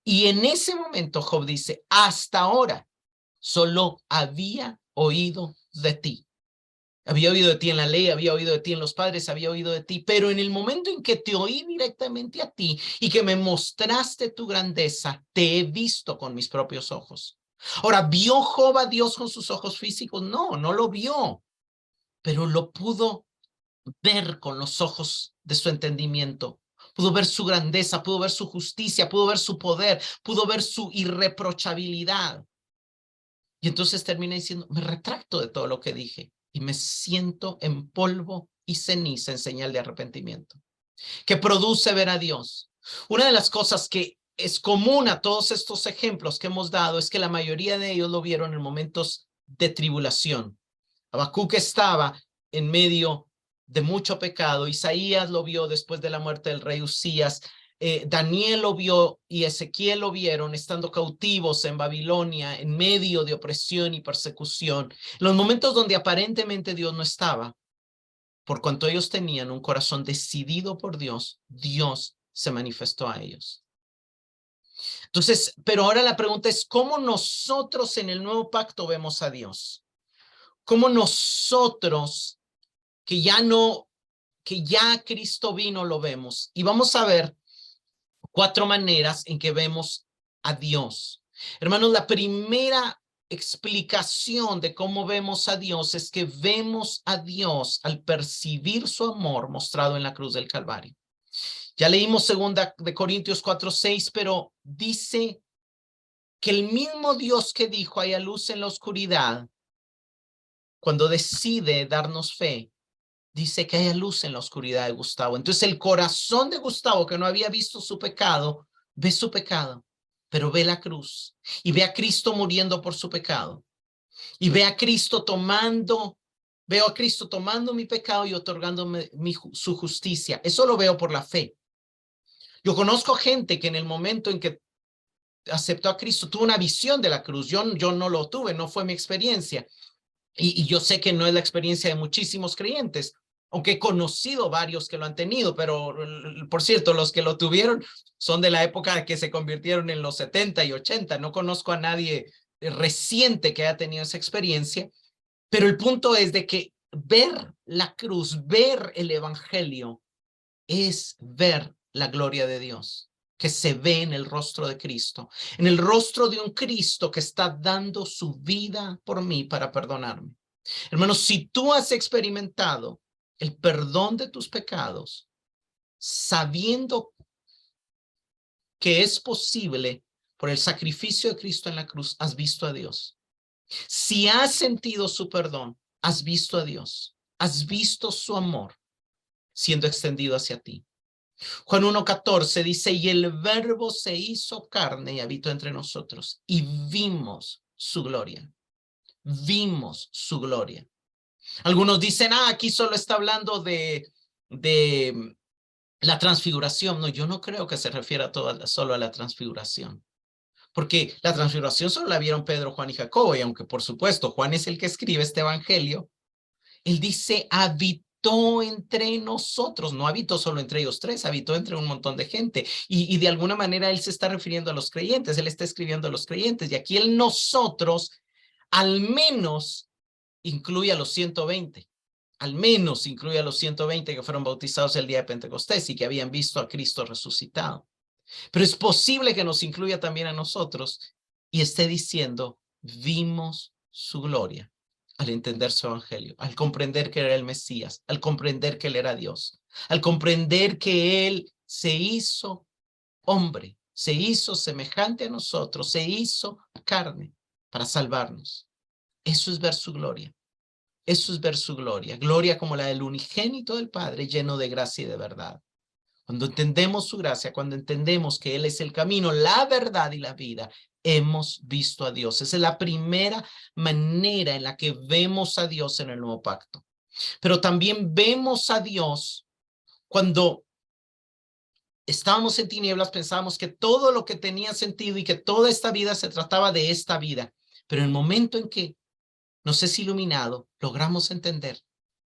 Y en ese momento Job dice, hasta ahora solo había oído de ti. Había oído de ti en la ley, había oído de ti en los padres, había oído de ti, pero en el momento en que te oí directamente a ti y que me mostraste tu grandeza, te he visto con mis propios ojos. Ahora, ¿vio Job a Dios con sus ojos físicos? No, no lo vio, pero lo pudo ver con los ojos de su entendimiento. Pudo ver su grandeza, pudo ver su justicia, pudo ver su poder, pudo ver su irreprochabilidad. Y entonces termina diciendo, me retracto de todo lo que dije y me siento en polvo y ceniza en señal de arrepentimiento. ¿Qué produce ver a Dios? Una de las cosas que es común a todos estos ejemplos que hemos dado es que la mayoría de ellos lo vieron en momentos de tribulación. Habacuc estaba en medio de mucho pecado. Isaías lo vio después de la muerte del rey Usías. Daniel lo vio y Ezequiel lo vieron estando cautivos en Babilonia, en medio de opresión y persecución. Los momentos donde aparentemente Dios no estaba, por cuanto ellos tenían un corazón decidido por Dios, Dios se manifestó a ellos. Entonces, pero ahora la pregunta es, ¿cómo nosotros en el nuevo pacto vemos a Dios? ¿Cómo nosotros, que ya Cristo vino, lo vemos? Y vamos a ver 4 maneras en que vemos a Dios. Hermanos, la primera explicación de cómo vemos a Dios es que vemos a Dios al percibir su amor mostrado en la cruz del Calvario. Ya leímos 2 de Corintios 4:6, pero dice que el mismo Dios que dijo haya luz en la oscuridad, cuando decide darnos fe, dice que haya luz en la oscuridad de Gustavo. Entonces el corazón de Gustavo, que no había visto su pecado, ve su pecado, pero ve la cruz y ve a Cristo muriendo por su pecado. Y veo a Cristo tomando mi pecado y otorgándome su justicia. Eso lo veo por la fe. Yo conozco gente que en el momento en que aceptó a Cristo tuvo una visión de la cruz. Yo no lo tuve, no fue mi experiencia. Y yo sé que no es la experiencia de muchísimos creyentes, aunque he conocido varios que lo han tenido, pero por cierto, los que lo tuvieron son de la época que se convirtieron en los 70 y 80. No conozco a nadie reciente que haya tenido esa experiencia, pero el punto es de que ver la cruz, ver el evangelio, es ver la gloria de Dios, que se ve en el rostro de Cristo, en el rostro de un Cristo que está dando su vida por mí para perdonarme. Hermanos, si tú has experimentado el perdón de tus pecados, sabiendo que es posible por el sacrificio de Cristo en la cruz, has visto a Dios. Si has sentido su perdón, has visto a Dios, has visto su amor siendo extendido hacia ti. Juan 1:14 dice, y el verbo se hizo carne y habitó entre nosotros y vimos su gloria. Vimos su gloria. Algunos dicen, aquí solo está hablando de la transfiguración. No, yo no creo que se refiera solo a la transfiguración. Porque la transfiguración solo la vieron Pedro, Juan y Jacobo. Y aunque por supuesto Juan es el que escribe este evangelio, él dice, habitó entre nosotros, no habitó solo entre ellos 3, habitó entre un montón de gente. Y de alguna manera él se está refiriendo a los creyentes, él está escribiendo a los creyentes. Y aquí el nosotros al menos incluye a los 120. Al menos incluye a los 120 que fueron bautizados el día de Pentecostés y que habían visto a Cristo resucitado. Pero es posible que nos incluya también a nosotros y esté diciendo, vimos su gloria. Al entender su evangelio, al comprender que era el Mesías, al comprender que él era Dios, al comprender que él se hizo hombre, se hizo semejante a nosotros, se hizo carne para salvarnos. Eso es ver su gloria. Eso es ver su gloria. Gloria como la del unigénito del Padre, lleno de gracia y de verdad. Cuando entendemos su gracia, cuando entendemos que Él es el camino, la verdad y la vida, hemos visto a Dios. Esa es la primera manera en la que vemos a Dios en el nuevo pacto. Pero también vemos a Dios cuando estábamos en tinieblas, pensábamos que todo lo que tenía sentido y que toda esta vida se trataba de esta vida. Pero en el momento en que nos es iluminado, logramos entender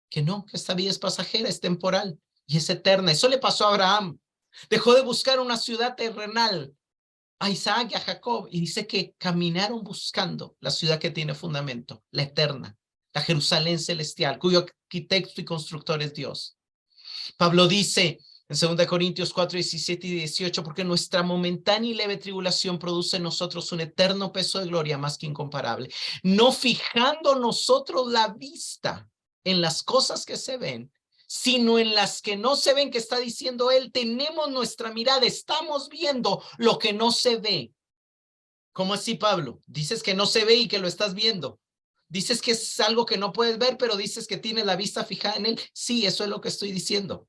que no, que esta vida es pasajera, es temporal y es eterna. Eso le pasó a Abraham. Dejó de buscar una ciudad terrenal, a Isaac y a Jacob, y dice que caminaron buscando la ciudad que tiene fundamento, la eterna, la Jerusalén celestial, cuyo arquitecto y constructor es Dios. Pablo dice en 2 Corintios 4, 17 y 18, porque nuestra momentánea y leve tribulación produce en nosotros un eterno peso de gloria más que incomparable, no fijando nosotros la vista en las cosas que se ven, sino en las que no se ven, que está diciendo él, tenemos nuestra mirada, estamos viendo lo que no se ve. ¿Cómo así, Pablo? Dices que no se ve y que lo estás viendo. Dices que es algo que no puedes ver, pero dices que tienes la vista fijada en él. Sí, eso es lo que estoy diciendo.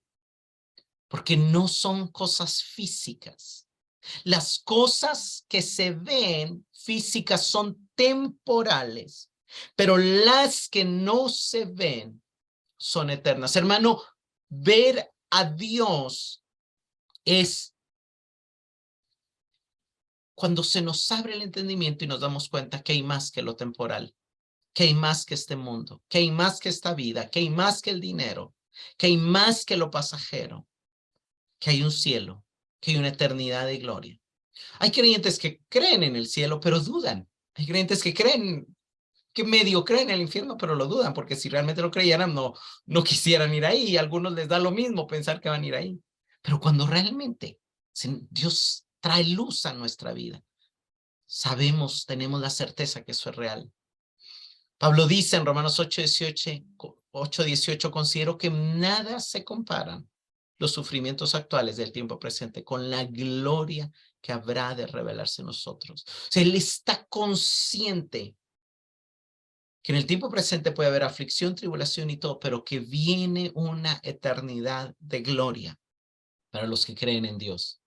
Porque no son cosas físicas. Las cosas que se ven físicas son temporales, pero las que no se ven son eternas. Hermano, ver a Dios es cuando se nos abre el entendimiento y nos damos cuenta que hay más que lo temporal, que hay más que este mundo, que hay más que esta vida, que hay más que el dinero, que hay más que lo pasajero, que hay un cielo, que hay una eternidad de gloria. Hay creyentes que creen en el cielo, pero dudan. Hay creyentes que creen, que medio creen en el infierno, pero lo dudan, porque si realmente lo creyeran, no quisieran ir ahí. Y a algunos les da lo mismo pensar que van a ir ahí. Pero cuando realmente Dios trae luz a nuestra vida, sabemos, tenemos la certeza que eso es real. Pablo dice en Romanos 8:18, considero que nada se comparan los sufrimientos actuales del tiempo presente con la gloria que habrá de revelarse en nosotros. O sea, él está consciente que en el tiempo presente puede haber aflicción, tribulación y todo, pero que viene una eternidad de gloria para los que creen en Dios.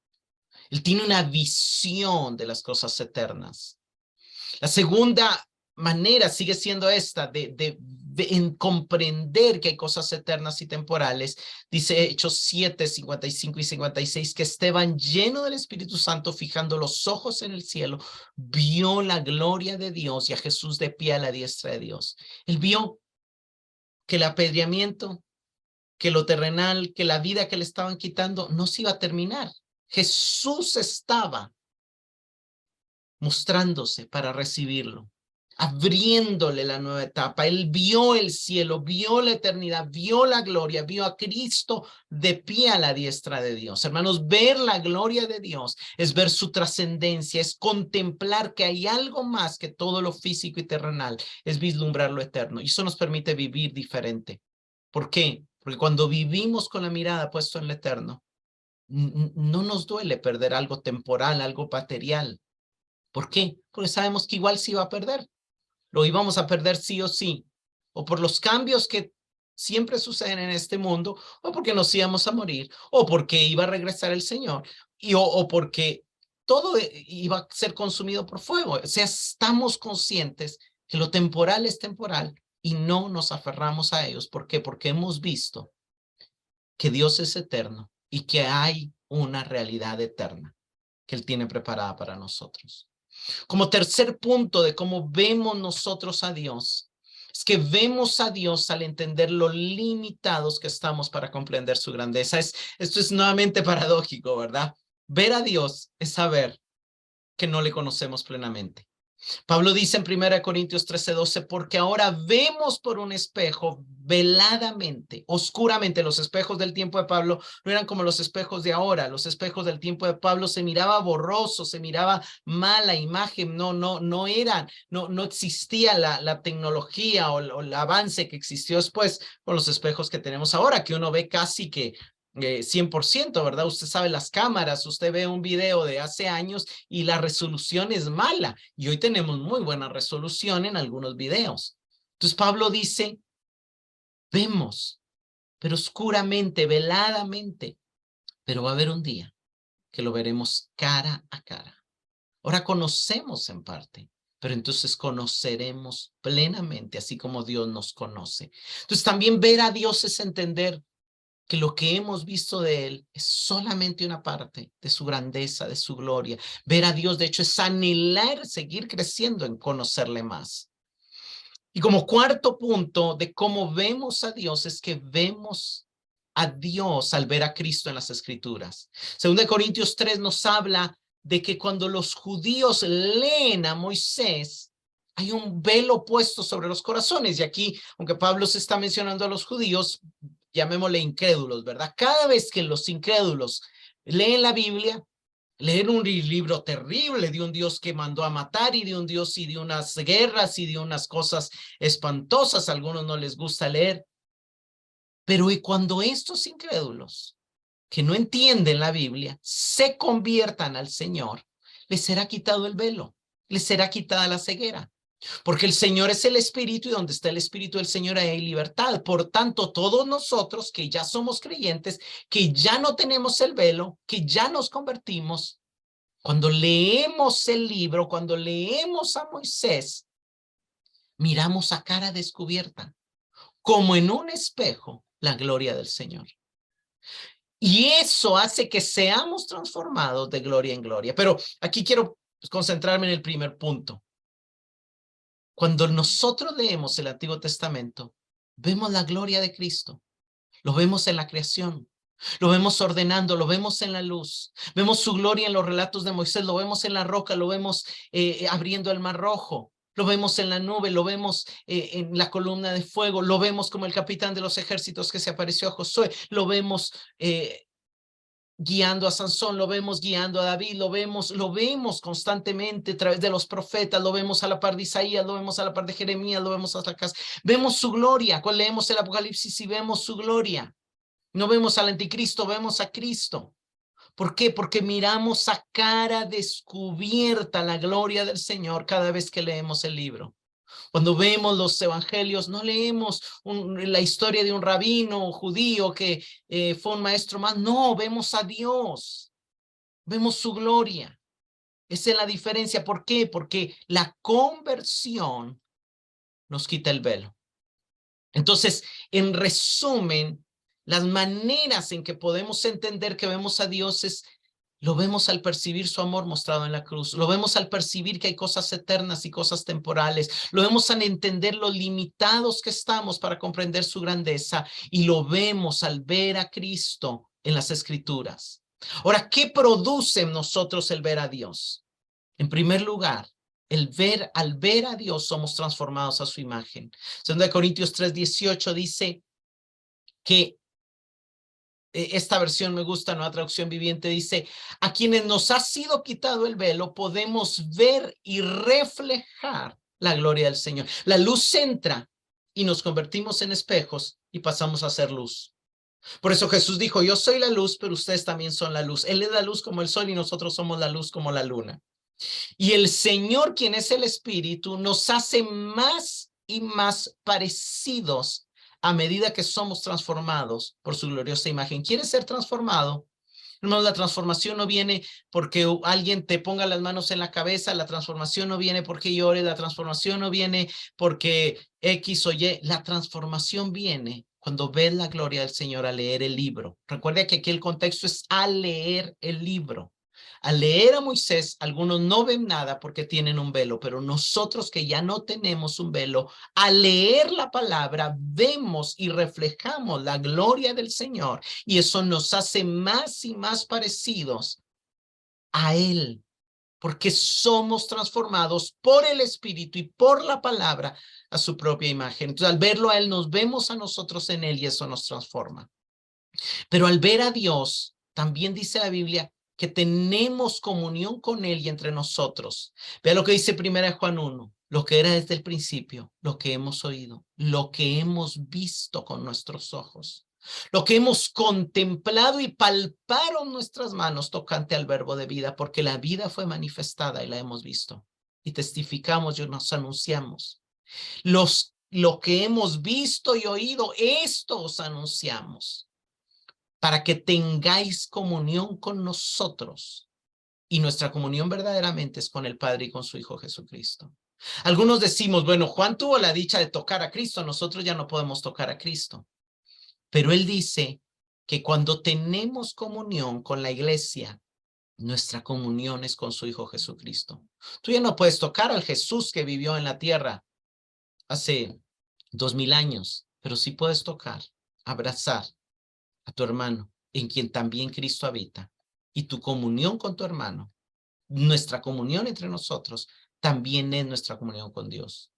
Él tiene una visión de las cosas eternas. La segunda manera sigue siendo esta, en comprender que hay cosas eternas y temporales. Dice Hechos 7, 55 y 56, que Esteban, lleno del Espíritu Santo, fijando los ojos en el cielo, vio la gloria de Dios y a Jesús de pie a la diestra de Dios. Él vio que el apedreamiento, que lo terrenal, que la vida que le estaban quitando no se iba a terminar. Jesús estaba mostrándose para recibirlo, abriéndole la nueva etapa. Él vio el cielo, vio la eternidad, vio la gloria, vio a Cristo de pie a la diestra de Dios. Hermanos, ver la gloria de Dios es ver su trascendencia, es contemplar que hay algo más que todo lo físico y terrenal, es vislumbrar lo eterno. Y eso nos permite vivir diferente. ¿Por qué? Porque cuando vivimos con la mirada puesta en lo eterno, no nos duele perder algo temporal, algo material. ¿Por qué? Porque sabemos que igual se iba a perder. Lo íbamos a perder sí o sí. O por los cambios que siempre suceden en este mundo, o porque nos íbamos a morir, o porque iba a regresar el Señor, o porque todo iba a ser consumido por fuego. O sea, estamos conscientes que lo temporal es temporal y no nos aferramos a ellos. ¿Por qué? Porque hemos visto que Dios es eterno y que hay una realidad eterna que Él tiene preparada para nosotros. Como tercer punto de cómo vemos nosotros a Dios, es que vemos a Dios al entender lo limitados que estamos para comprender su grandeza. Esto es nuevamente paradójico, ¿verdad? Ver a Dios es saber que no le conocemos plenamente. Pablo dice en 1 Corintios 13:12, porque ahora vemos por un espejo veladamente, oscuramente. Los espejos del tiempo de Pablo no eran como los espejos de ahora. Los espejos del tiempo de Pablo se miraba borroso, se miraba mala imagen, no existía la tecnología o el avance que existió después con los espejos que tenemos ahora, que uno ve casi que 100%, ¿verdad? Usted sabe las cámaras, usted ve un video de hace años y la resolución es mala. Y hoy tenemos muy buena resolución en algunos videos. Entonces Pablo dice, vemos, pero oscuramente, veladamente. pero va a haber un día que lo veremos cara a cara. Ahora conocemos en parte, pero entonces conoceremos plenamente, así como Dios nos conoce. Entonces también ver a Dios es entender que lo que hemos visto de Él es solamente una parte de su grandeza, de su gloria. Ver a Dios, de hecho, es anhelar seguir creciendo en conocerle más. Y como cuarto punto de cómo vemos a Dios es que vemos a Dios al ver a Cristo en las Escrituras. Según Corintios 3 nos habla de que cuando los judíos leen a Moisés, hay un velo puesto sobre los corazones. Y aquí, aunque Pablo se está mencionando a los judíos, llamémosle incrédulos, ¿verdad? Cada vez que los incrédulos leen la Biblia, leen un libro terrible de un Dios que mandó a matar y de un Dios y de unas guerras y de unas cosas espantosas. A algunos no les gusta leer. Pero y cuando estos incrédulos que no entienden la Biblia se conviertan al Señor, les será quitado el velo, les será quitada la ceguera. Porque el Señor es el Espíritu y donde está el Espíritu del Señor hay libertad. Por tanto, todos nosotros que ya somos creyentes, que ya no tenemos el velo, que ya nos convertimos, cuando leemos el libro, cuando leemos a Moisés, miramos a cara descubierta, como en un espejo, la gloria del Señor. Y eso hace que seamos transformados de gloria en gloria. Pero aquí quiero concentrarme en el primer punto. Cuando nosotros leemos el Antiguo Testamento, vemos la gloria de Cristo. Lo vemos en la creación. Lo vemos ordenando, lo vemos en la luz. Vemos su gloria en los relatos de Moisés, lo vemos en la roca, lo vemos abriendo el mar rojo. Lo vemos en la nube, lo vemos en la columna de fuego, lo vemos como el capitán de los ejércitos que se apareció a Josué, lo vemos guiando a Sansón, lo vemos guiando a David, lo vemos constantemente a través de los profetas, lo vemos a la par de Isaías, lo vemos a la par de Jeremías, lo vemos hasta acá. Vemos su gloria, cuando leemos el Apocalipsis y vemos su gloria. No vemos al anticristo, vemos a Cristo. ¿Por qué? Porque miramos a cara descubierta la gloria del Señor cada vez que leemos el libro. Cuando vemos los evangelios, no leemos la historia de un rabino judío que fue un maestro más. No, vemos a Dios. Vemos su gloria. Esa es la diferencia. ¿Por qué? Porque la conversión nos quita el velo. Entonces, en resumen, las maneras en que podemos entender que vemos a Dios es, lo vemos al percibir su amor mostrado en la cruz, lo vemos al percibir que hay cosas eternas y cosas temporales, lo vemos al entender lo limitados que estamos para comprender su grandeza y lo vemos al ver a Cristo en las Escrituras. Ahora, ¿qué produce en nosotros el ver a Dios? En primer lugar, al ver a Dios somos transformados a su imagen. 2 Corintios 3:18 dice que esta versión me gusta, Nueva Traducción Viviente, dice, a quienes nos ha sido quitado el velo, podemos ver y reflejar la gloria del Señor. La luz entra y nos convertimos en espejos y pasamos a ser luz. Por eso Jesús dijo, yo soy la luz, pero ustedes también son la luz. Él es la luz como el sol y nosotros somos la luz como la luna. Y el Señor, quien es el Espíritu, nos hace más y más parecidos a medida que somos transformados por su gloriosa imagen. ¿Quieres ser transformado? Hermanos, la transformación no viene porque alguien te ponga las manos en la cabeza, la transformación no viene porque llore, la transformación no viene porque X o Y, la transformación viene cuando ves la gloria del Señor al leer el libro. Recuerda que aquí el contexto es al leer el libro. Al leer a Moisés, algunos no ven nada porque tienen un velo, pero nosotros que ya no tenemos un velo, al leer la palabra, vemos y reflejamos la gloria del Señor y eso nos hace más y más parecidos a Él, porque somos transformados por el Espíritu y por la palabra a su propia imagen. Entonces, al verlo a Él, nos vemos a nosotros en Él y eso nos transforma. Pero al ver a Dios, también dice la Biblia, que tenemos comunión con Él y entre nosotros. Vea lo que dice 1 Juan 1, lo que era desde el principio, lo que hemos oído, lo que hemos visto con nuestros ojos, lo que hemos contemplado y palparon nuestras manos tocante al verbo de vida, porque la vida fue manifestada y la hemos visto. Y testificamos y nos anunciamos. Lo que hemos visto y oído, esto os anunciamos, para que tengáis comunión con nosotros. Y nuestra comunión verdaderamente es con el Padre y con su Hijo Jesucristo. Algunos decimos, bueno, Juan tuvo la dicha de tocar a Cristo, nosotros ya no podemos tocar a Cristo. Pero él dice que cuando tenemos comunión con la iglesia, nuestra comunión es con su Hijo Jesucristo. Tú ya no puedes tocar al Jesús que vivió en la tierra hace 2000 años, pero sí puedes tocar, abrazar a tu hermano, en quien también Cristo habita. Y tu comunión con tu hermano, nuestra comunión entre nosotros, también es nuestra comunión con Dios.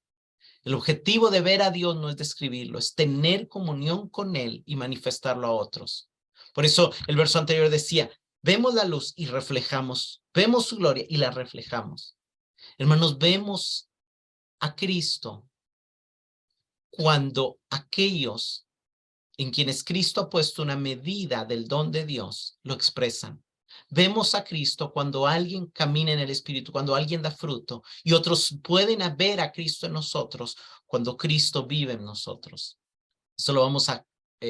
El objetivo de ver a Dios no es describirlo, es tener comunión con Él y manifestarlo a otros. Por eso el verso anterior decía, vemos la luz y reflejamos, vemos su gloria y la reflejamos. Hermanos, vemos a Cristo cuando aquellos en quienes Cristo ha puesto una medida del don de Dios lo expresan. Vemos a Cristo cuando alguien camina en el Espíritu, cuando alguien da fruto, y otros pueden ver a Cristo en nosotros cuando Cristo vive en nosotros. Eso lo vamos a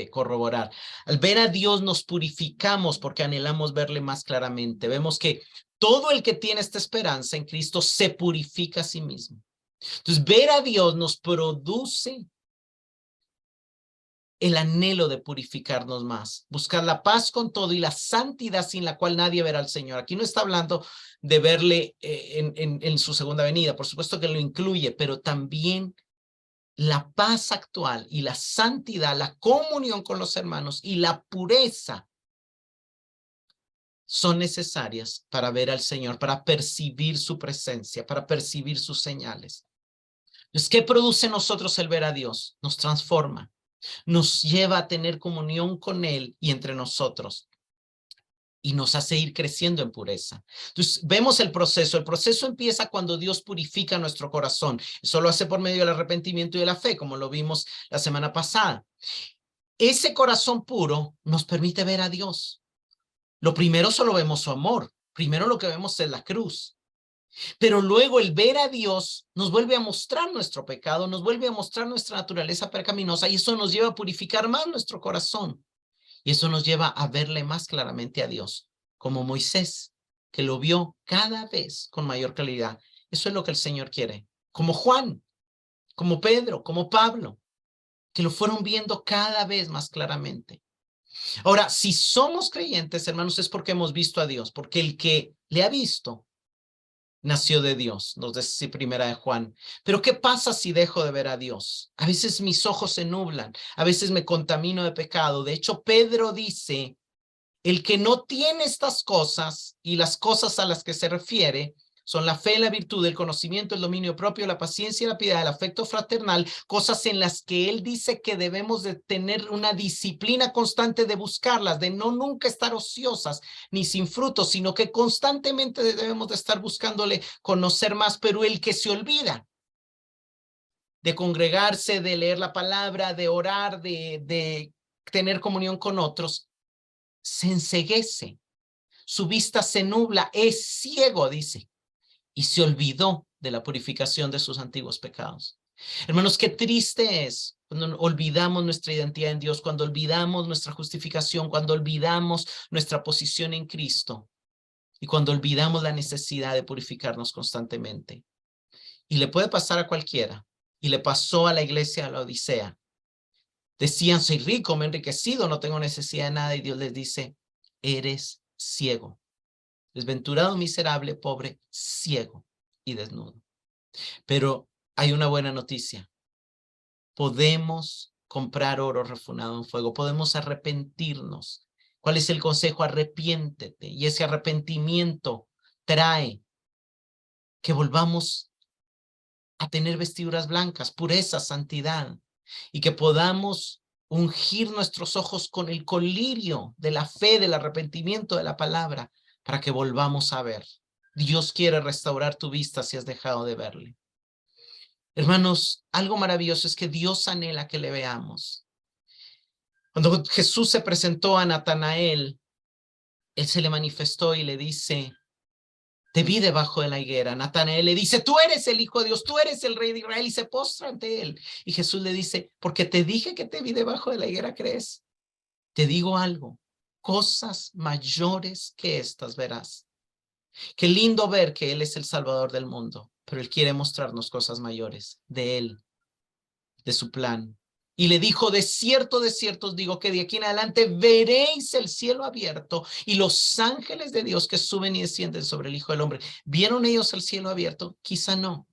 corroborar. Al ver a Dios nos purificamos porque anhelamos verle más claramente. Vemos que todo el que tiene esta esperanza en Cristo se purifica a sí mismo. Entonces, ver a Dios nos produce el anhelo de purificarnos más, buscar la paz con todo y la santidad sin la cual nadie verá al Señor. Aquí no está hablando de verle en su segunda venida, por supuesto que lo incluye, pero también la paz actual y la santidad, la comunión con los hermanos y la pureza son necesarias para ver al Señor, para percibir su presencia, para percibir sus señales. Entonces, ¿qué produce en nosotros el ver a Dios? Nos transforma. Nos lleva a tener comunión con Él y entre nosotros y nos hace ir creciendo en pureza. Entonces vemos el proceso empieza cuando Dios purifica nuestro corazón. Eso lo hace por medio del arrepentimiento y de la fe, como lo vimos la semana pasada. Ese corazón puro nos permite ver a Dios. Lo primero solo vemos su amor, primero lo que vemos es la cruz. Pero luego el ver a Dios nos vuelve a mostrar nuestro pecado, nos vuelve a mostrar nuestra naturaleza pecaminosa y eso nos lleva a purificar más nuestro corazón. Y eso nos lleva a verle más claramente a Dios, como Moisés, que lo vio cada vez con mayor claridad. Eso es lo que el Señor quiere. Como Juan, como Pedro, como Pablo, que lo fueron viendo cada vez más claramente. Ahora, si somos creyentes, hermanos, es porque hemos visto a Dios, porque el que le ha visto nació de Dios, nos dice primera de Juan. Pero ¿qué pasa si dejo de ver a Dios? A veces mis ojos se nublan, a veces me contamino de pecado. De hecho, Pedro dice, el que no tiene estas cosas y las cosas a las que se refiere son la fe, la virtud, el conocimiento, el dominio propio, la paciencia, la piedad, el afecto fraternal, cosas en las que él dice que debemos de tener una disciplina constante de buscarlas, de no nunca estar ociosas ni sin frutos, sino que constantemente debemos de estar buscándole conocer más, pero el que se olvida de congregarse, de leer la palabra, de orar, de tener comunión con otros, se enceguece, su vista se nubla, es ciego, dice. Y se olvidó de la purificación de sus antiguos pecados. Hermanos, qué triste es cuando olvidamos nuestra identidad en Dios, cuando olvidamos nuestra justificación, cuando olvidamos nuestra posición en Cristo y cuando olvidamos la necesidad de purificarnos constantemente. Y le puede pasar a cualquiera. Y le pasó a la iglesia de la Odisea. Decían, soy rico, me he enriquecido, no tengo necesidad de nada. Y Dios les dice, eres ciego. Desventurado, miserable, pobre, ciego y desnudo. Pero hay una buena noticia. Podemos comprar oro refinado en fuego. Podemos arrepentirnos. ¿Cuál es el consejo? Arrepiéntete. Y ese arrepentimiento trae que volvamos a tener vestiduras blancas, pureza, santidad. Y que podamos ungir nuestros ojos con el colirio de la fe, del arrepentimiento, de la palabra, para que volvamos a ver. Dios quiere restaurar tu vista si has dejado de verle. Hermanos, algo maravilloso es que Dios anhela que le veamos. Cuando Jesús se presentó a Natanael, él se le manifestó y le dice, te vi debajo de la higuera. Natanael le dice, tú eres el Hijo de Dios, tú eres el Rey de Israel, y se postra ante él. Y Jesús le dice, porque te dije que te vi debajo de la higuera, ¿crees? Te digo algo. cosas mayores que estas verás. Qué lindo ver que Él es el Salvador del mundo, pero Él quiere mostrarnos cosas mayores de Él, de su plan. Y le dijo, de cierto os digo que de aquí en adelante veréis el cielo abierto y los ángeles de Dios que suben y descienden sobre el Hijo del Hombre. ¿Vieron ellos el cielo abierto? Quizá no,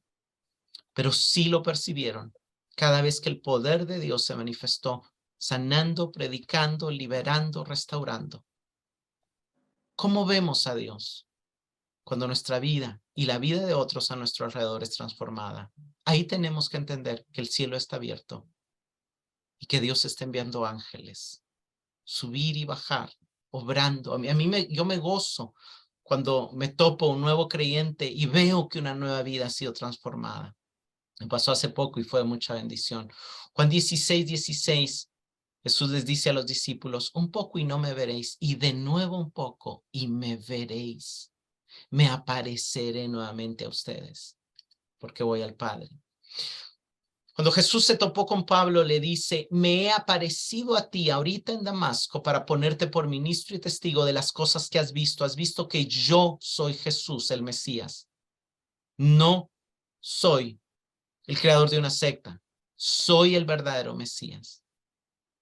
pero sí lo percibieron cada vez que el poder de Dios se manifestó, sanando, predicando, liberando, restaurando. ¿Cómo vemos a Dios? Cuando nuestra vida y la vida de otros a nuestro alrededor es transformada. Ahí tenemos que entender que el cielo está abierto y que Dios está enviando ángeles, subir y bajar, obrando. Yo me gozo cuando me topo un nuevo creyente y veo que una nueva vida ha sido transformada. Me pasó hace poco y fue de mucha bendición. Juan 16:16, Jesús les dice a los discípulos, un poco y no me veréis, y de nuevo un poco y me veréis. Me apareceré nuevamente a ustedes, porque voy al Padre. Cuando Jesús se topó con Pablo, le dice, me he aparecido a ti ahorita en Damasco para ponerte por ministro y testigo de las cosas que has visto. Has visto que yo soy Jesús, el Mesías. No soy el creador de una secta. Soy el verdadero Mesías.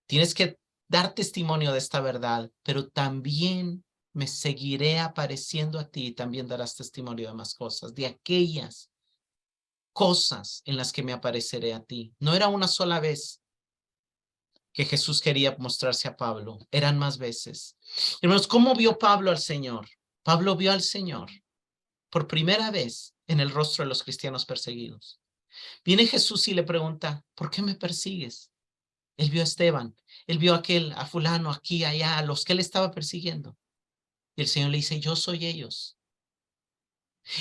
Tienes que dar testimonio de esta verdad, pero también me seguiré apareciendo a ti y también darás testimonio de más cosas, de aquellas cosas en las que me apareceré a ti. No era una sola vez que Jesús quería mostrarse a Pablo, eran más veces. Hermanos, ¿cómo vio Pablo al Señor? Pablo vio al Señor por primera vez en el rostro de los cristianos perseguidos. Viene Jesús y le pregunta, ¿por qué me persigues? Él vio a Esteban, él vio a aquel, a fulano, aquí, allá, a los que él estaba persiguiendo. Y el Señor le dice, yo soy ellos.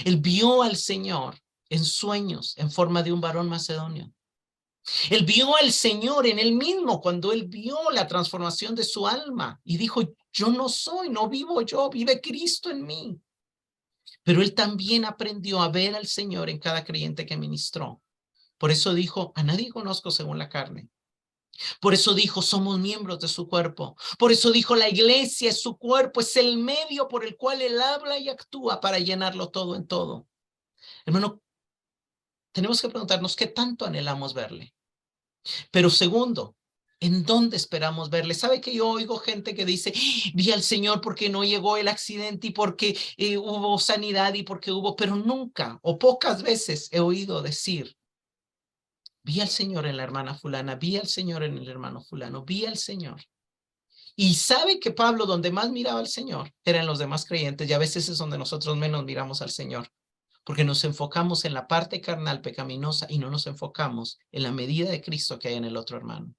Él vio al Señor en sueños, en forma de un varón macedonio. Él vio al Señor en él mismo cuando él vio la transformación de su alma y dijo, yo no soy, no vivo yo, vive Cristo en mí. Pero él también aprendió a ver al Señor en cada creyente que ministró. Por eso dijo, a nadie conozco según la carne. Por eso dijo, somos miembros de su cuerpo. Por eso dijo, la iglesia es su cuerpo, es el medio por el cual él habla y actúa para llenarlo todo en todo. Hermano, tenemos que preguntarnos qué tanto anhelamos verle. Pero segundo, ¿en dónde esperamos verle? ¿Sabe que yo oigo gente que dice, vi al Señor porque no llegó el accidente y porque hubo sanidad y porque hubo, pero nunca o pocas veces he oído decir, vi al Señor en la hermana fulana, vi al Señor en el hermano fulano, vi al Señor. Y sabe que Pablo donde más miraba al Señor era en los demás creyentes y a veces es donde nosotros menos miramos al Señor. Porque nos enfocamos en la parte carnal pecaminosa y no nos enfocamos en la medida de Cristo que hay en el otro hermano.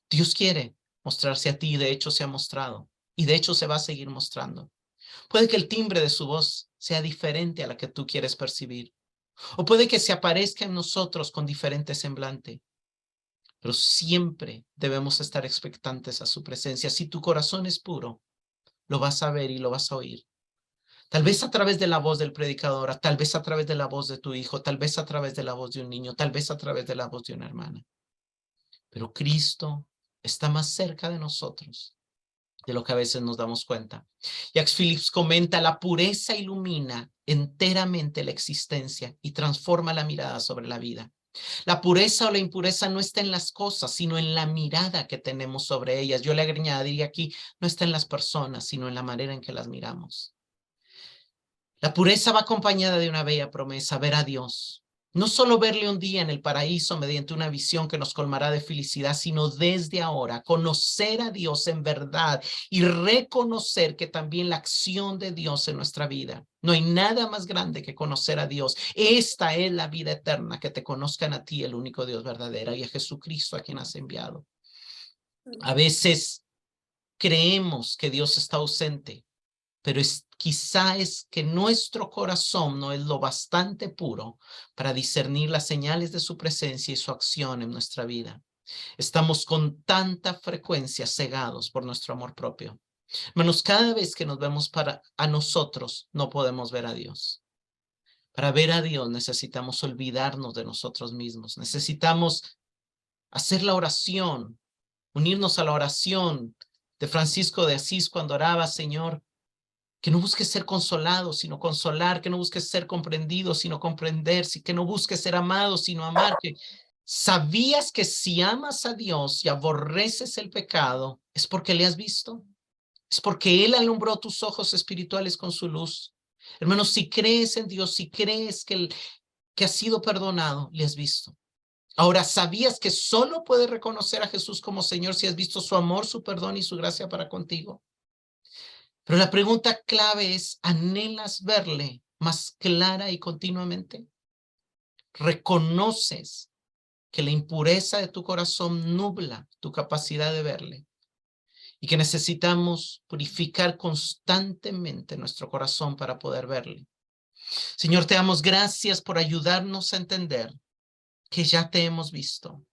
Dios quiere mostrarse a ti y de hecho se ha mostrado y de hecho se va a seguir mostrando. Puede que el timbre de su voz sea diferente a la que tú quieres percibir o puede que se aparezca en nosotros con diferente semblante, pero siempre debemos estar expectantes a su presencia. Si tu corazón es puro, lo vas a ver y lo vas a oír. Tal vez a través de la voz del predicador, tal vez a través de la voz de tu hijo, tal vez a través de la voz de un niño, tal vez a través de la voz de una hermana. Pero Cristo está más cerca de nosotros de lo que a veces nos damos cuenta. Jacques Phillips comenta, la pureza ilumina enteramente la existencia y transforma la mirada sobre la vida. La pureza o la impureza no está en las cosas, sino en la mirada que tenemos sobre ellas. Yo le añadiría aquí, no está en las personas, sino en la manera en que las miramos. La pureza va acompañada de una bella promesa, ver a Dios. No solo verle un día en el paraíso mediante una visión que nos colmará de felicidad, sino desde ahora conocer a Dios en verdad y reconocer que también la acción de Dios en nuestra vida. No hay nada más grande que conocer a Dios. Esta es la vida eterna, que te conozcan a ti, el único Dios verdadero, y a Jesucristo a quien has enviado. A veces creemos que Dios está ausente, pero quizá es que nuestro corazón no es lo bastante puro para discernir las señales de su presencia y su acción en nuestra vida. Estamos con tanta frecuencia cegados por nuestro amor propio. Hermanos, cada vez que nos vemos a nosotros, no podemos ver a Dios. Para ver a Dios necesitamos olvidarnos de nosotros mismos. Necesitamos hacer la oración, unirnos a la oración de Francisco de Asís cuando oraba, Señor, que no busques ser consolado, sino consolar, que no busques ser comprendido, sino comprender, que no busques ser amado, sino amar, que sabías que si amas a Dios y aborreces el pecado, es porque le has visto, es porque Él alumbró tus ojos espirituales con su luz. Hermanos, si crees en Dios, si crees que has sido perdonado, le has visto. Ahora, ¿sabías que solo puedes reconocer a Jesús como Señor si has visto su amor, su perdón y su gracia para contigo? Pero la pregunta clave es, ¿anhelas verle más clara y continuamente? ¿Reconoces que la impureza de tu corazón nubla tu capacidad de verle? Y que necesitamos purificar constantemente nuestro corazón para poder verle. Señor, te damos gracias por ayudarnos a entender que ya te hemos visto,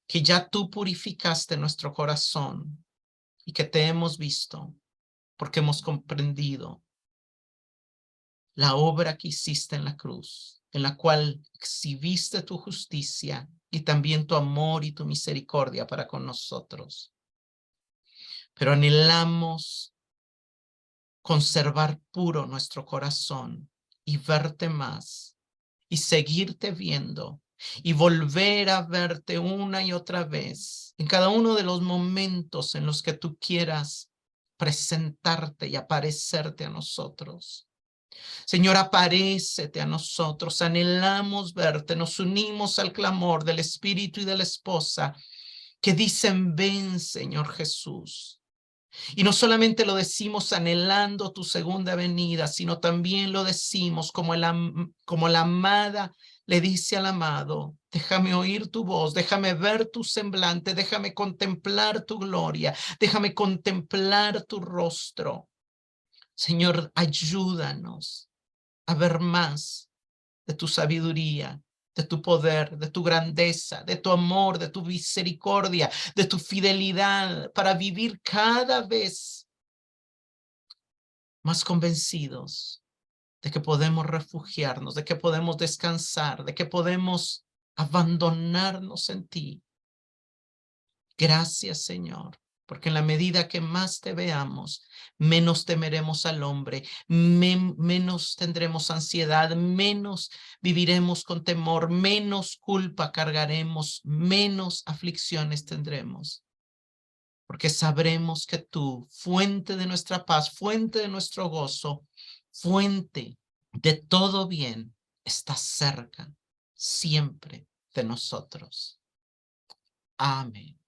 que ya tú purificaste nuestro corazón y que te hemos visto porque hemos comprendido la obra que hiciste en la cruz, en la cual exhibiste tu justicia y también tu amor y tu misericordia para con nosotros. Pero anhelamos conservar puro nuestro corazón y verte más y seguirte viendo y volver a verte una y otra vez en cada uno de los momentos en los que tú quieras presentarte y aparecerte a nosotros. Señor, aparécete a nosotros, anhelamos verte, nos unimos al clamor del Espíritu y de la Esposa que dicen, ven, Señor Jesús. Y no solamente lo decimos anhelando tu segunda venida, sino también lo decimos como la amada le dice al amado, déjame oír tu voz, déjame ver tu semblante, déjame contemplar tu gloria, déjame contemplar tu rostro. Señor, ayúdanos a ver más de tu sabiduría, de tu poder, de tu grandeza, de tu amor, de tu misericordia, de tu fidelidad, para vivir cada vez más convencidos de que podemos refugiarnos, de que podemos descansar, de que podemos abandonarnos en ti. Gracias, Señor, porque en la medida que más te veamos, menos temeremos al hombre, menos tendremos ansiedad, menos viviremos con temor, menos culpa cargaremos, menos aflicciones tendremos. Porque sabremos que tú, fuente de nuestra paz, fuente de nuestro gozo, fuente de todo bien, estás cerca siempre de nosotros. Amén.